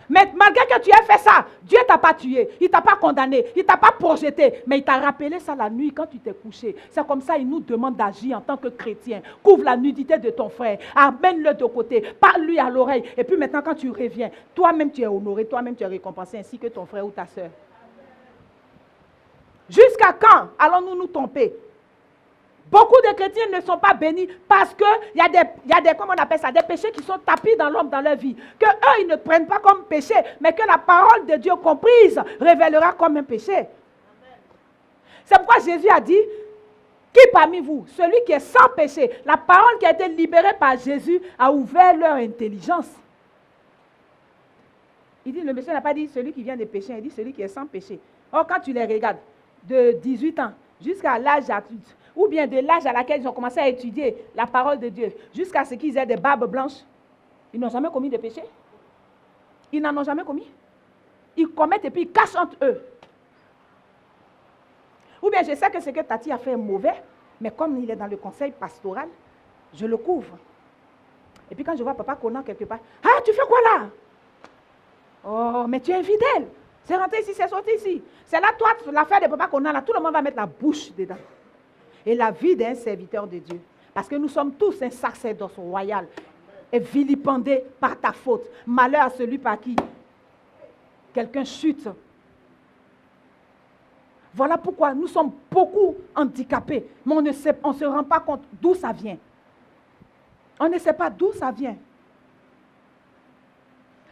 Mais malgré que tu aies fait ça, Dieu ne t'a pas tué, il ne t'a pas condamné, il ne t'a pas projeté, mais il t'a rappelé ça la nuit quand tu t'es couché. C'est comme ça, il nous demande d'agir en tant que chrétien. Couvre la nudité de ton frère, amène-le de côté, parle-lui à l'oreille. Et puis maintenant, quand tu reviens, toi-même tu es honoré, toi-même tu es récompensé, ainsi que ton frère ou ta soeur. Jusqu'à quand allons-nous nous tromper? Beaucoup de chrétiens ne sont pas bénis parce qu'il y a des, comment on appelle ça, des péchés qui sont tapis dans l'homme dans leur vie. Que eux, ils ne prennent pas comme péché, mais que la parole de Dieu comprise révélera comme un péché. C'est pourquoi Jésus a dit, qui parmi vous, celui qui est sans péché, la parole qui a été libérée par Jésus a ouvert leur intelligence. Il dit, le monsieur n'a pas dit celui qui vient de pécher, il dit celui qui est sans péché. Or, quand tu les regardes, de 18 ans jusqu'à l'âge adulte, ou bien de l'âge à laquelle ils ont commencé à étudier la parole de Dieu, jusqu'à ce qu'ils aient des barbes blanches, ils n'ont jamais commis de péché. Ils n'en ont jamais commis. Ils commettent et puis ils cachent entre eux. Ou bien je sais que ce que Tati a fait est mauvais, mais comme il est dans le conseil pastoral, je le couvre. Et puis quand je vois Papa Conan quelque part, ah, tu fais quoi là? Oh, mais tu es infidèle. C'est rentré ici, c'est sorti ici. C'est là, toi, l'affaire de Papa Conan, là, tout le monde va mettre la bouche dedans. Et la vie d'un serviteur de Dieu. Parce que nous sommes tous un sacerdoce royal. Et vilipendé par ta faute. Malheur à celui par qui quelqu'un chute. Voilà pourquoi nous sommes beaucoup handicapés. Mais on ne se rend pas compte d'où ça vient. On ne sait pas d'où ça vient.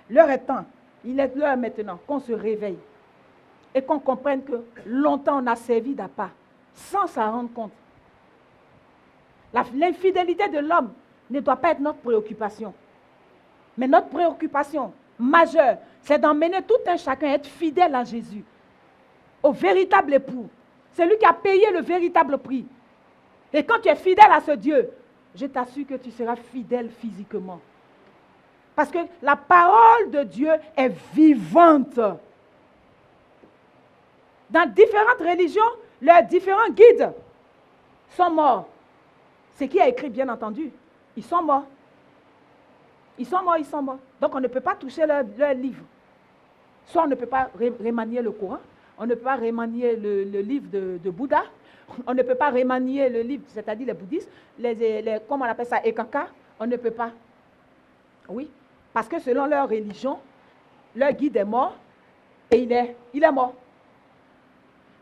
L'heure est temps. Il est l'heure maintenant qu'on se réveille. Et qu'on comprenne que longtemps on a servi d'appât. Sans s'en rendre compte. L'infidélité de l'homme ne doit pas être notre préoccupation. Mais notre préoccupation majeure, c'est d'emmener tout un chacun à être fidèle à Jésus. Au véritable époux. C'est lui qui a payé le véritable prix. Et quand tu es fidèle à ce Dieu, je t'assure que tu seras fidèle physiquement. Parce que la parole de Dieu est vivante. Dans différentes religions, leurs différents guides sont morts. Ce qui est écrit, bien entendu, ils sont morts. Ils sont morts, ils sont morts. Donc on ne peut pas toucher leur livre. Soit on ne peut pas remanier le Coran, on ne peut pas remanier le livre de Bouddha, on ne peut pas remanier le livre, c'est-à-dire les bouddhistes, comment on appelle ça, Ekaka, on ne peut pas. Oui, parce que selon leur religion, leur guide est mort et il est mort.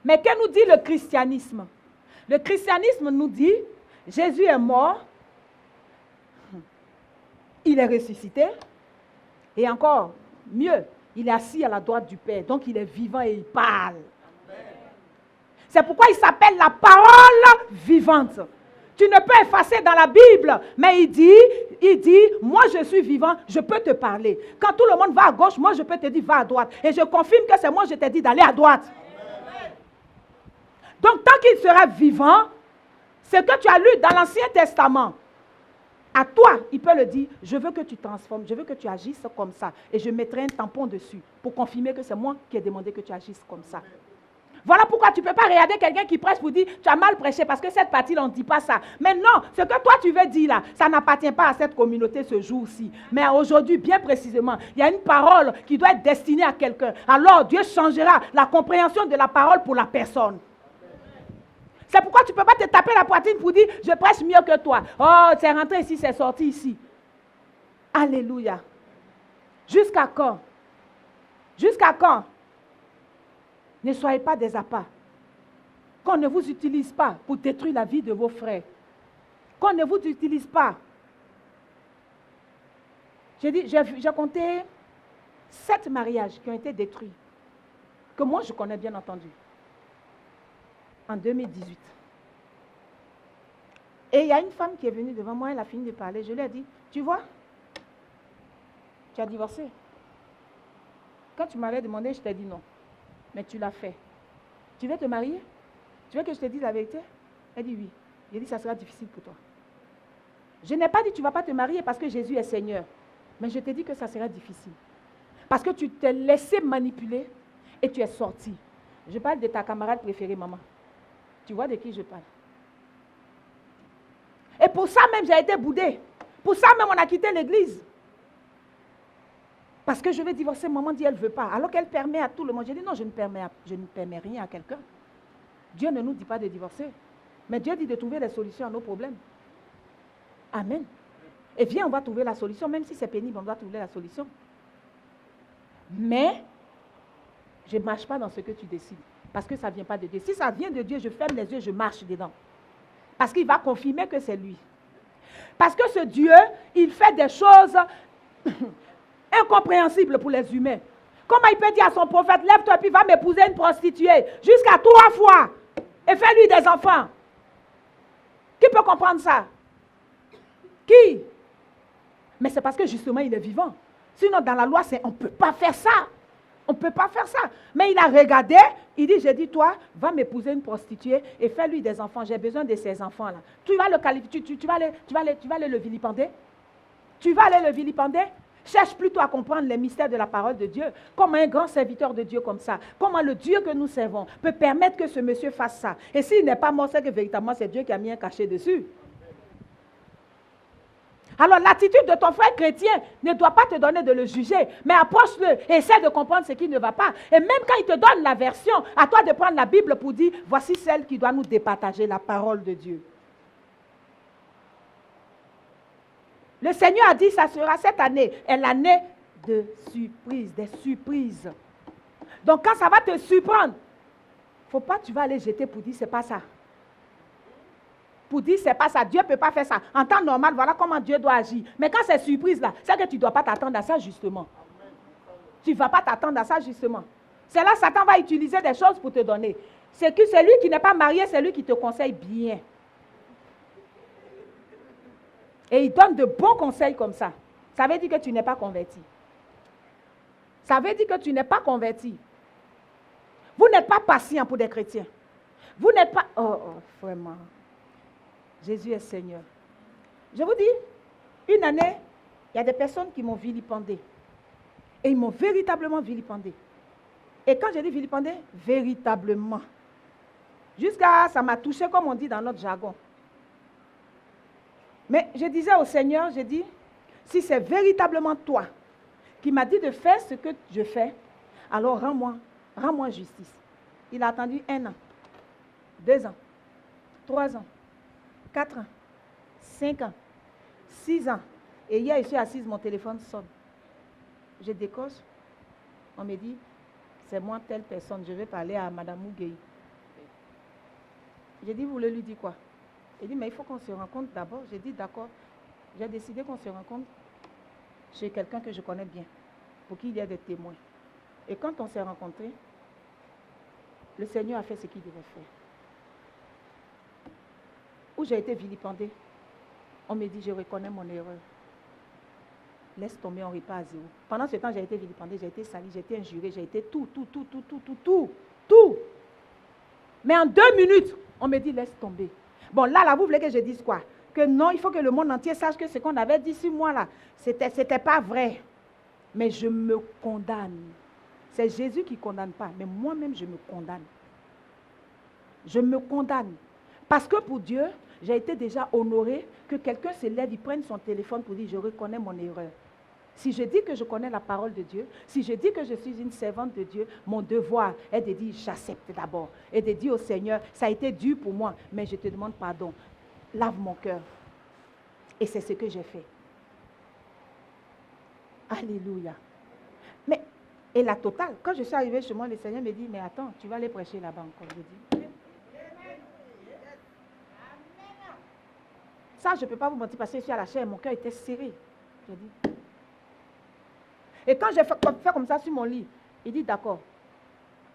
Mais que nous dit le christianisme? Le christianisme nous dit, Jésus est mort, il est ressuscité, et encore mieux, il est assis à la droite du Père, donc il est vivant et il parle. C'est pourquoi il s'appelle la parole vivante. Tu ne peux effacer dans la Bible, mais il dit, moi je suis vivant, je peux te parler. Quand tout le monde va à gauche, moi je peux te dire va à droite. Et je confirme que c'est moi je t'ai dit d'aller à droite. Donc tant qu'il sera vivant, ce que tu as lu dans l'Ancien Testament, à toi, il peut le dire, je veux que tu transformes, je veux que tu agisses comme ça. Et je mettrai un tampon dessus pour confirmer que c'est moi qui ai demandé que tu agisses comme ça. Voilà pourquoi tu ne peux pas regarder quelqu'un qui prêche pour dire, tu as mal prêché parce que cette partie-là, on ne dit pas ça. Mais non, ce que toi tu veux dire là, ça n'appartient pas à cette communauté ce jour-ci. Mais aujourd'hui, bien précisément, il y a une parole qui doit être destinée à quelqu'un. Alors Dieu changera la compréhension de la parole pour la personne. C'est pourquoi tu ne peux pas te taper la poitrine pour dire, je prêche mieux que toi. Oh, c'est rentré ici, c'est sorti ici. Alléluia. Jusqu'à quand? Jusqu'à quand? Ne soyez pas des appâts. Qu'on ne vous utilise pas pour détruire la vie de vos frères. Qu'on ne vous utilise pas. J'ai compté 7 mariages qui ont été détruits. Que moi, je connais bien entendu. En 2018. Et il y a une femme qui est venue devant moi, elle a fini de parler. Je lui ai dit, tu vois, tu as divorcé. Quand tu m'avais demandé, je t'ai dit non. Mais tu l'as fait. Tu veux te marier? Tu veux que je te dise la vérité? Elle dit oui. J'ai dit, ça sera difficile pour toi. Je n'ai pas dit, tu ne vas pas te marier parce que Jésus est Seigneur. Mais je t'ai dit que ça sera difficile. Parce que tu t'es laissé manipuler et tu es sorti. Je parle de ta camarade préférée, maman. Tu vois de qui je parle? Et pour ça même, j'ai été boudée. Pour ça même, on a quitté l'église. Parce que je vais divorcer, maman dit, elle ne veut pas. Alors qu'elle permet à tout le monde. J'ai dit, non, je ne permets rien à quelqu'un. Dieu ne nous dit pas de divorcer. Mais Dieu dit de trouver des solutions à nos problèmes. Amen. Et viens, on va trouver la solution. Même si c'est pénible, on doit trouver la solution. Mais, je ne marche pas dans ce que tu décides. Parce que ça ne vient pas de Dieu. Si ça vient de Dieu, je ferme les yeux, je marche dedans. Parce qu'il va confirmer que c'est lui. Parce que ce Dieu, il fait des choses incompréhensibles pour les humains. Comment il peut dire à son prophète, lève-toi et puis va m'épouser une prostituée jusqu'à 3 fois et fais-lui des enfants? Qui peut comprendre ça? Qui? Mais c'est parce que justement il est vivant. Sinon dans la loi, on ne peut pas faire ça. On ne peut pas faire ça. Mais il a regardé, il dit, j'ai dit, toi, va m'épouser une prostituée et fais-lui des enfants. J'ai besoin de ces enfants-là. Tu vas le qualifier, tu vas aller le vilipender? Tu vas aller le vilipender? Cherche plutôt à comprendre les mystères de la parole de Dieu. Comment un grand serviteur de Dieu comme ça, comment le Dieu que nous servons peut permettre que ce monsieur fasse ça. Et s'il n'est pas mort, c'est que véritablement c'est Dieu qui a mis un cachet dessus. Alors l'attitude de ton frère chrétien ne doit pas te donner de le juger, mais approche-le et essaie de comprendre ce qui ne va pas. Et même quand il te donne la version, à toi de prendre la Bible pour dire, voici celle qui doit nous départager, la parole de Dieu. Le Seigneur a dit, ça sera cette année, est l'année de surprises, des surprises. Donc quand ça va te surprendre, il ne faut pas que tu vas aller jeter pour dire, c'est pas ça. Pour dire, c'est pas ça, Dieu ne peut pas faire ça. En temps normal, voilà comment Dieu doit agir. Mais quand c'est surprise là, c'est que tu ne dois pas t'attendre à ça justement. Tu ne vas pas t'attendre à ça justement. C'est là que Satan va utiliser des choses pour te donner. C'est que celui qui n'est pas marié, c'est lui qui te conseille bien. Et il donne de bons conseils comme ça. Ça veut dire que tu n'es pas converti. Ça veut dire que tu n'es pas converti. Vous n'êtes pas patient pour des chrétiens. Vous n'êtes pas... Oh, vraiment. Jésus est Seigneur. Je vous dis, une année, il y a des personnes qui m'ont vilipendé. Et ils m'ont véritablement vilipendé. Et quand j'ai dit vilipendé, véritablement. Jusqu'à ça m'a touché, comme on dit dans notre jargon. Mais je disais au Seigneur, j'ai dit, si c'est véritablement toi qui m'as dit de faire ce que je fais, alors rends-moi justice. Il a attendu 1 an, 2 ans, 3 ans, 4 ans, 5 ans, 6 ans. Et hier, je suis assise, mon téléphone sonne. Je décoche. On me dit, c'est moi telle personne, je vais parler à Madame Mougei. J'ai dit, vous voulez lui dire quoi? Il dit, mais il faut qu'on se rencontre d'abord. J'ai dit, d'accord. J'ai décidé qu'on se rencontre chez quelqu'un que je connais bien, pour qu'il y ait des témoins. Et quand on s'est rencontrés, le Seigneur a fait ce qu'il devait faire. Où j'ai été vilipendée, on me dit, je reconnais mon erreur. Laisse tomber, on repart à 0. Pendant ce temps, j'ai été vilipendée, j'ai été salie, j'ai été injurée, j'ai été tout. Mais en 2 minutes, on me dit, laisse tomber. Bon, là, vous voulez que je dise quoi? Que non, il faut que le monde entier sache que ce qu'on avait dit sur moi, là, c'était pas vrai. Mais je me condamne. C'est Jésus qui ne condamne pas, mais moi-même, je me condamne. Je me condamne. Parce que pour Dieu, j'ai été déjà honorée que quelqu'un se lève, il prenne son téléphone pour dire, je reconnais mon erreur. Si je dis que je connais la parole de Dieu, si je dis que je suis une servante de Dieu, mon devoir est de dire, j'accepte d'abord. Et de dire au Seigneur, ça a été dur pour moi, mais je te demande pardon. Lave mon cœur. Et c'est ce que j'ai fait. Alléluia. Mais Et la totale. Quand je suis arrivée chez moi, le Seigneur me dit, mais attends, tu vas aller prêcher là-bas encore. Je dis, ça, je ne peux pas vous mentir parce que je suis à la chair, mon cœur était serré. Je dis. Et quand j'ai fait comme ça sur mon lit, il dit, d'accord,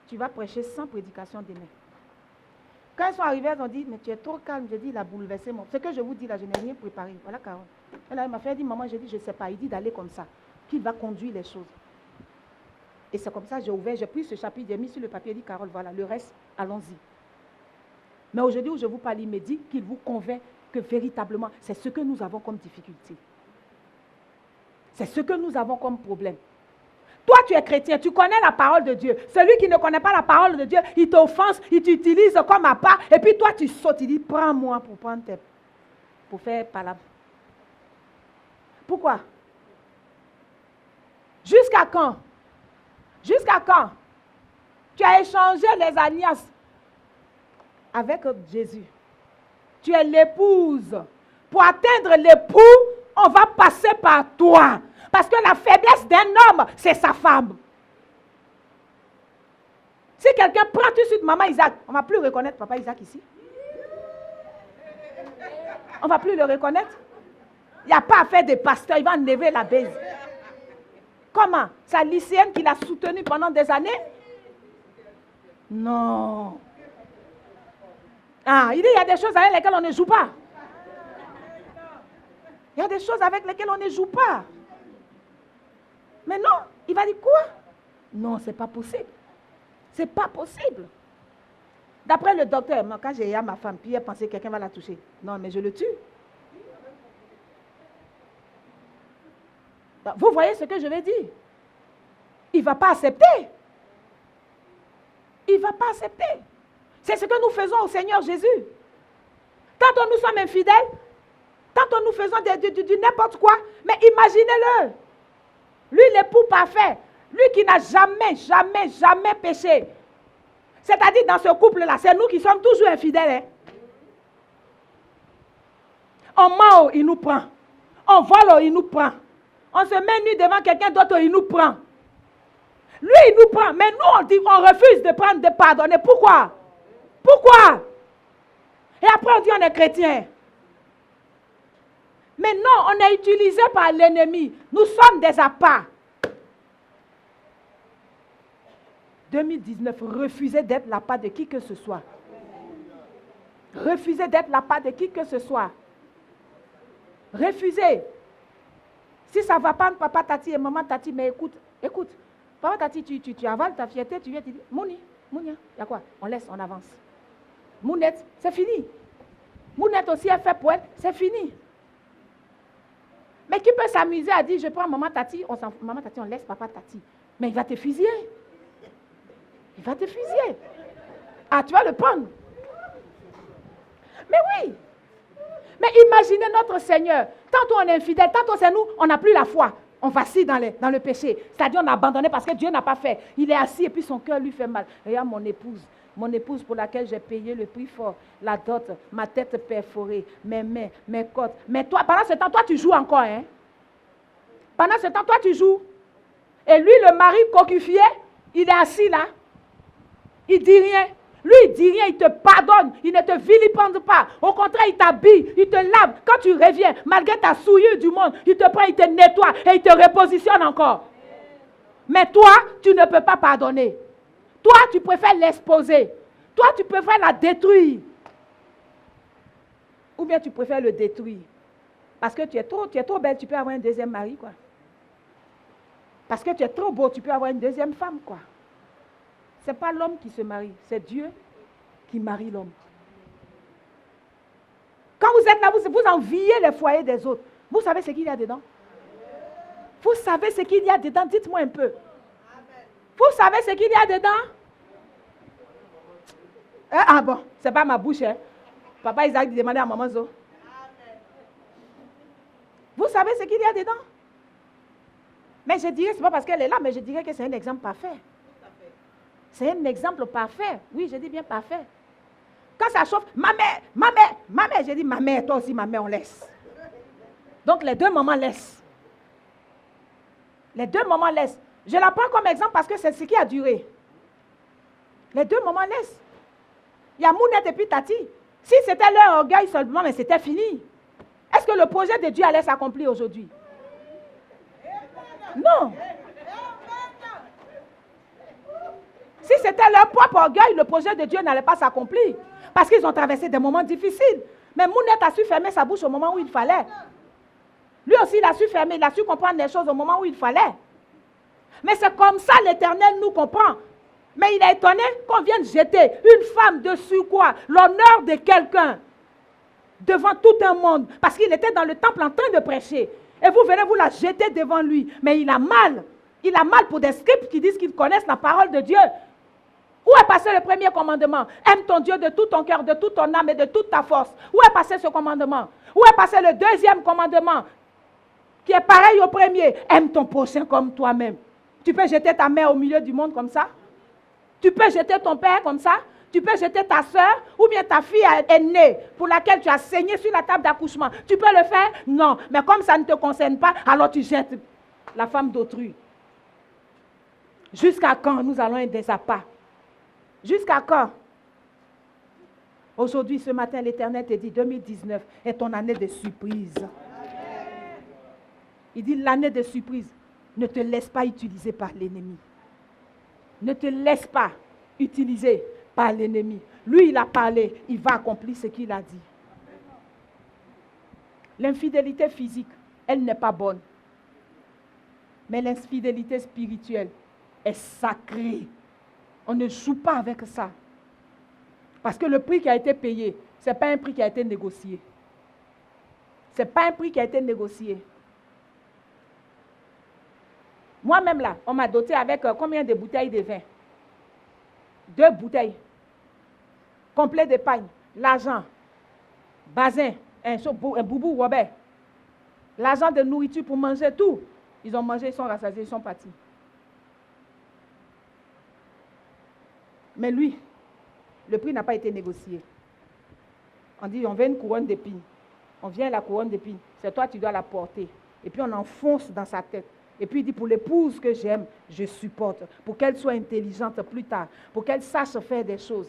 tu vas prêcher sans prédication demain. Quand ils sont arrivés, ils ont dit, mais tu es trop calme. J'ai dit, il a bouleversé mon... Ce que je vous dis là, je n'ai rien préparé. Voilà, Carole. Elle m'a fait, elle dit, maman, j'ai dit, je ne sais pas. Il dit d'aller comme ça, qu'il va conduire les choses. Et c'est comme ça, j'ai ouvert, j'ai pris ce chapitre, j'ai mis sur le papier, dit, Carole, voilà, le reste, allons-y. Mais aujourd'hui où je vous parle, il me dit qu'il vous convainc que véritablement, c'est ce que nous avons comme difficulté. C'est ce que nous avons comme problème. Toi, tu es chrétien, tu connais la parole de Dieu. Celui qui ne connaît pas la parole de Dieu, il t'offense, il t'utilise comme appât. Et puis toi, tu sautes, il dit, prends-moi pour faire palabre. Pourquoi? Jusqu'à quand? Jusqu'à quand? Tu as échangé les alliances avec Jésus. Tu es l'épouse. Pour atteindre l'époux, on va passer par toi. Parce que la faiblesse d'un homme, c'est sa femme. Si quelqu'un prend tout de suite maman Isaac, on ne va plus reconnaître papa Isaac ici. On ne va plus le reconnaître. Il n'y a pas à faire des pasteurs, il va enlever la baise. Comment? Sa lycéenne qui l'a soutenue pendant des années? Non. Ah, il dit, il y a des choses avec lesquelles on ne joue pas. Il y a des choses avec lesquelles on ne joue pas. Mais non, il va dire quoi? Non, ce n'est pas possible. Ce n'est pas possible. D'après le docteur, moi, quand j'ai eu ma femme, puis elle pensait que quelqu'un va la toucher. Non, mais je le tue. Vous voyez ce que je vais dire? Il ne va pas accepter. Il ne va pas accepter. C'est ce que nous faisons au Seigneur Jésus. Tantôt nous sommes infidèles, tantôt nous faisons du n'importe quoi, mais imaginez-le. Lui, l'époux parfait, lui qui n'a jamais péché. C'est-à-dire dans ce couple-là, c'est nous qui sommes toujours infidèles. Hein? On ment, il nous prend. On vole, il nous prend. On se met nu devant quelqu'un d'autre, il nous prend. Lui, il nous prend, mais nous, on refuse de prendre, de pardonner. Pourquoi? Pourquoi? Et après, on dit on est chrétien. Mais non, on est utilisé par l'ennemi. Nous sommes des appâts. 2019, refusez d'être l'appât de qui que ce soit. Refusez d'être l'appât de qui que ce soit. Refusez. Si ça ne va pas, papa Tati et maman Tati, mais écoute. Papa Tati, tu avales ta fierté, tu viens, tu dis, Mounia, il y a quoi? On laisse, on avance. Mounette, c'est fini. Mounette aussi, elle fait poète, c'est fini. Mais qui peut s'amuser à dire, je prends maman Tati, on laisse papa Tati. Mais il va te fusiller. Il va te fusiller. Ah, tu vas le prendre. Mais oui. Mais imaginez notre Seigneur. Tantôt on est infidèle, tantôt c'est nous, on n'a plus la foi. On vacille dans le péché. C'est-à-dire on a abandonné parce que Dieu n'a pas fait. Il est assis et puis son cœur lui fait mal. Regarde mon épouse pour laquelle j'ai payé le prix fort, la dot, ma tête perforée, mes mains, mes côtes. Mais toi, pendant ce temps, toi tu joues encore. Hein? Pendant ce temps, toi tu joues. Et lui, le mari cocufié, il est assis là. Il dit rien. Lui, il dit rien, il te pardonne, il ne te vilipende pas. Au contraire, il t'habille, il te lave. Quand tu reviens, malgré ta souillure du monde, il te prend, il te nettoie et il te repositionne encore. Mais toi, tu ne peux pas pardonner. Toi, tu préfères l'exposer. Toi, tu préfères la détruire. Ou bien tu préfères le détruire. Parce que tu es trop belle, tu peux avoir un deuxième mari, quoi. Parce que tu es trop beau, tu peux avoir une deuxième femme, quoi. Ce n'est pas l'homme qui se marie, c'est Dieu qui marie l'homme. Quand vous êtes là, vous enviez les foyers des autres. Vous savez ce qu'il y a dedans? Vous savez ce qu'il y a dedans? Dites-moi un peu. Vous savez ce qu'il y a dedans? Ah bon, ce n'est pas ma bouche. Hein? Papa Isaac demandait à maman Zo. Vous savez ce qu'il y a dedans? Mais je dirais, ce n'est pas parce qu'elle est là, mais je dirais que c'est un exemple parfait. C'est un exemple parfait. Oui, je dis bien parfait. Quand ça chauffe, ma mère, j'ai dit, ma mère, toi aussi, ma mère, on laisse. Donc les deux mamans laissent. Les deux mamans laissent. Je la prends comme exemple parce que c'est ce qui a duré. Les deux moments laissent. Il y a Mounette et puis Tati. Si c'était leur orgueil seulement, mais c'était fini. Est-ce que le projet de Dieu allait s'accomplir aujourd'hui? Non. Si c'était leur propre orgueil, le projet de Dieu n'allait pas s'accomplir. Parce qu'ils ont traversé des moments difficiles. Mais Mounette a su fermer sa bouche au moment où il fallait. Lui aussi, il a su fermer, il a su comprendre les choses au moment où il fallait. Mais c'est comme ça l'Éternel nous comprend. Mais il est étonné qu'on vienne jeter une femme dessus quoi? L'honneur de quelqu'un devant tout un monde. Parce qu'il était dans le temple en train de prêcher. Et vous venez vous la jeter devant lui. Mais il a mal. Il a mal pour des scripts qui disent qu'ils connaissent la parole de Dieu. Où est passé le premier commandement? Aime ton Dieu de tout ton cœur, de toute ton âme et de toute ta force. Où est passé ce commandement? Où est passé le deuxième commandement? Qui est pareil au premier. Aime ton prochain comme toi-même. Tu peux jeter ta mère au milieu du monde comme ça? Tu peux jeter ton père comme ça? Tu peux jeter ta soeur ou bien ta fille est née pour laquelle tu as saigné sur la table d'accouchement. Tu peux le faire? Non. Mais comme ça ne te concerne pas, alors tu jettes la femme d'autrui. Jusqu'à quand nous allons être des appâts? Jusqu'à quand? Aujourd'hui, ce matin, l'Éternel te dit 2019 est ton année de surprise. Il dit l'année de surprise. Ne te laisse pas utiliser par l'ennemi. Ne te laisse pas utiliser par l'ennemi. Lui, il a parlé, il va accomplir ce qu'il a dit. L'infidélité physique, elle n'est pas bonne. Mais l'infidélité spirituelle est sacrée. On ne joue pas avec ça. Parce que le prix qui a été payé, ce n'est pas un prix qui a été négocié. Ce n'est pas un prix qui a été négocié. Moi-même là, on m'a doté avec combien de bouteilles de vin? 2 bouteilles. Complet de paille, l'argent, bazin, un boubou Robert. L'argent de nourriture pour manger tout. Ils ont mangé, ils sont rassasiés, ils sont partis. Mais lui, le prix n'a pas été négocié. On dit, on veut une couronne d'épines. On vient à la couronne d'épines. C'est toi, tu dois la porter. Et puis on enfonce dans sa tête. Et puis il dit, pour l'épouse que j'aime, je supporte. Pour qu'elle soit intelligente plus tard. Pour qu'elle sache faire des choses.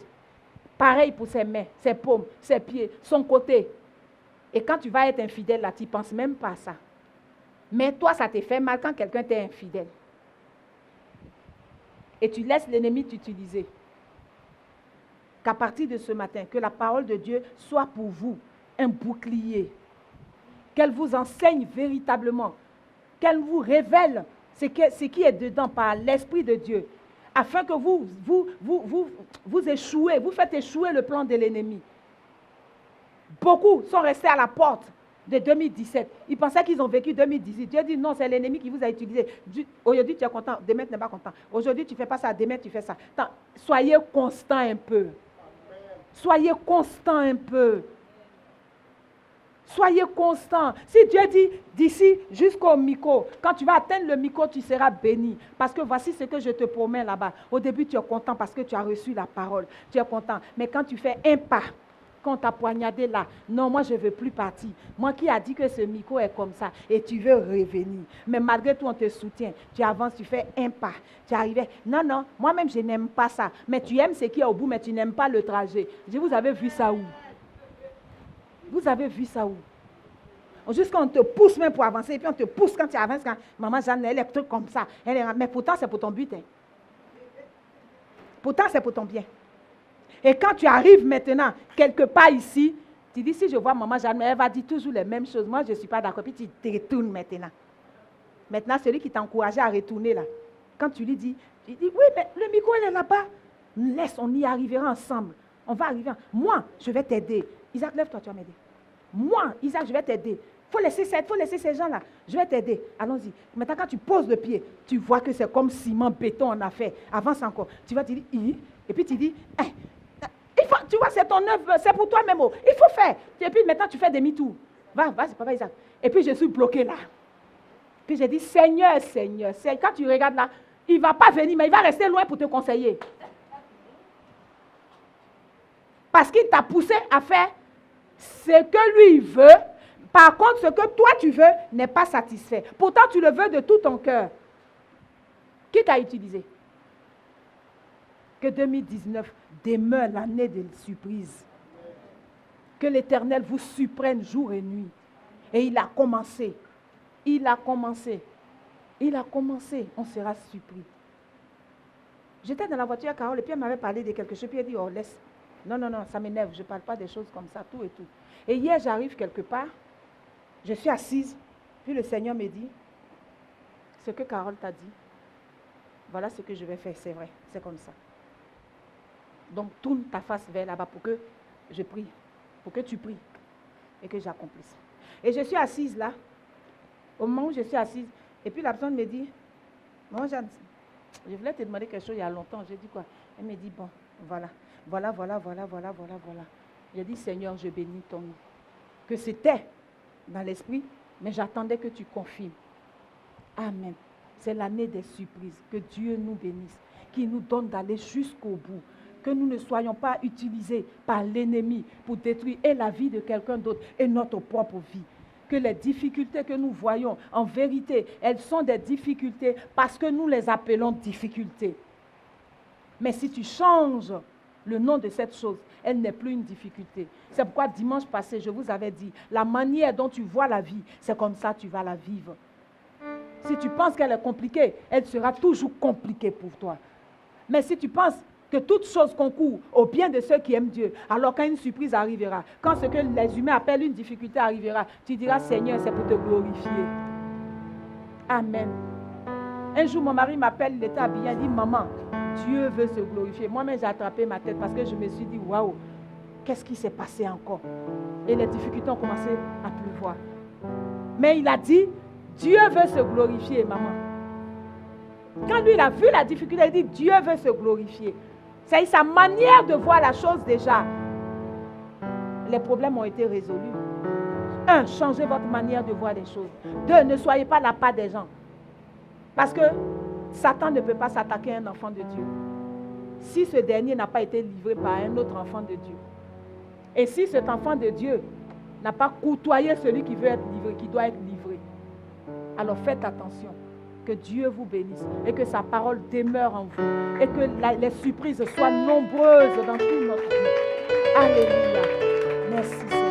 Pareil pour ses mains, ses paumes, ses pieds, son côté. Et quand tu vas être infidèle, là, tu ne penses même pas à ça. Mais toi, ça te fait mal quand quelqu'un t'est infidèle. Et tu laisses l'ennemi t'utiliser. Qu'à partir de ce matin, que la parole de Dieu soit pour vous un bouclier. Qu'elle vous enseigne véritablement. Qu'elle vous révèle ce qui est dedans par l'Esprit de Dieu. Afin que vous échouez, vous faites échouer le plan de l'ennemi. Beaucoup sont restés à la porte de 2017. Ils pensaient qu'ils ont vécu 2018. Dieu dit non, c'est l'ennemi qui vous a utilisé. Aujourd'hui, tu es content, demain, tu n'es pas content. Aujourd'hui, tu ne fais pas ça, demain, tu fais ça. Soyez constant un peu. Soyez constant un peu. Soyez constant. Si Dieu dit d'ici jusqu'au micro, quand tu vas atteindre le micro, tu seras béni. Parce que voici ce que je te promets là-bas. Au début, tu es content parce que tu as reçu la parole. Tu es content. Mais quand tu fais un pas, quand tu as poignardé là, non, moi je ne veux plus partir. Moi qui a dit que ce micro est comme ça et tu veux revenir. Mais malgré tout, on te soutient. Tu avances, tu fais un pas. Tu arrives. Non, non, moi-même je n'aime pas ça. Mais tu aimes ce qui est au bout, mais tu n'aimes pas le trajet. Je dis, vous avez vu ça où? Vous avez vu ça où? Jusqu'on te pousse même pour avancer, et puis on te pousse quand tu avances. Quand maman Jeanne, elle est truc comme ça. Mais pourtant, c'est pour ton but. Hein. Pourtant, c'est pour ton bien. Et quand tu arrives maintenant, quelque part ici, tu dis, si je vois maman Jeanne, elle va dire toujours les mêmes choses. Moi, je ne suis pas d'accord. Puis tu te retournes maintenant. Maintenant, celui qui t'a encouragé à retourner là, quand tu lui dis, oui, mais le micro, il est là-bas. Laisse, on y arrivera ensemble. On va arriver. Moi, je vais t'aider. Isaac, lève-toi, tu vas m'aider. Moi, Isaac, je vais t'aider. Il faut laisser ces gens-là. Je vais t'aider. Allons-y. Maintenant, quand tu poses le pied, tu vois que c'est comme ciment, béton, on a fait. Avance encore. Tu vas te dire, et puis tu dis, tu vois, c'est ton œuvre, c'est pour toi même. Il faut faire. Et puis maintenant, tu fais demi-tour. Vas-y, papa Isaac. Et puis je suis bloqué là. Puis j'ai dit, Seigneur, quand tu regardes là, il ne va pas venir, mais il va rester loin pour te conseiller. Parce qu'il t'a poussé à faire ce que lui veut. Par contre, ce que toi tu veux n'est pas satisfait. Pourtant, tu le veux de tout ton cœur. Qui Qui t'a utilisé? Que 2019 demeure l'année des surprises. Que l'Éternel vous surprenne jour et nuit. Et il a commencé. Il a commencé. Il a commencé. On sera surpris. J'étais dans la voiture à Carole et puis elle m'avait parlé de quelque chose. Puis elle dit, oh laisse. Non, ça m'énerve. Je ne parle pas des choses comme ça, tout et tout. Et hier, j'arrive quelque part. Je suis assise. Puis le Seigneur me dit, ce que Carole t'a dit, voilà ce que je vais faire. C'est vrai. C'est comme ça. Donc, tourne ta face vers là-bas pour que je prie. Pour que tu pries. Et que j'accomplisse. Et je suis assise là. Au moment où je suis assise. Et puis la personne me dit, moi, je voulais te demander quelque chose il y a longtemps. J'ai dit quoi? Elle me dit, bon, voilà. J'ai dit, Seigneur, je bénis ton nom. Que c'était dans l'esprit, mais j'attendais que tu confirmes. Amen. C'est l'année des surprises. Que Dieu nous bénisse. Qu'il nous donne d'aller jusqu'au bout. Que nous ne soyons pas utilisés par l'ennemi pour détruire et la vie de quelqu'un d'autre et notre propre vie. Que les difficultés que nous voyons, en vérité, elles sont des difficultés parce que nous les appelons difficultés. Mais si tu changes le nom de cette chose, elle n'est plus une difficulté. C'est pourquoi dimanche passé, je vous avais dit, la manière dont tu vois la vie, c'est comme ça que tu vas la vivre. Si tu penses qu'elle est compliquée, elle sera toujours compliquée pour toi. Mais si tu penses que toute chose concourt au bien de ceux qui aiment Dieu, alors quand une surprise arrivera, quand ce que les humains appellent une difficulté arrivera, tu diras, Seigneur, c'est pour te glorifier. Amen. Un jour, mon mari m'appelle, il était habillé, il dit, maman, Dieu veut se glorifier. Moi-même, j'ai attrapé ma tête parce que je me suis dit, waouh, qu'est-ce qui s'est passé encore? Et les difficultés ont commencé à pleuvoir. Mais il a dit, Dieu veut se glorifier, maman. Quand lui, il a vu la difficulté, il dit, Dieu veut se glorifier. C'est sa manière de voir la chose déjà. Les problèmes ont été résolus. 1, changez votre manière de voir les choses. 2, ne soyez pas la part des gens. Parce que Satan ne peut pas s'attaquer à un enfant de Dieu. Si ce dernier n'a pas été livré par un autre enfant de Dieu. Et si cet enfant de Dieu n'a pas côtoyé celui qui veut être livré, qui doit être livré. Alors faites attention. Que Dieu vous bénisse et que sa parole demeure en vous et que les surprises soient nombreuses dans toute notre vie. Alléluia. Merci Seigneur.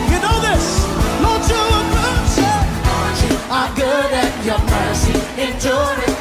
You know this, Lord, you are good, your mercy enduring.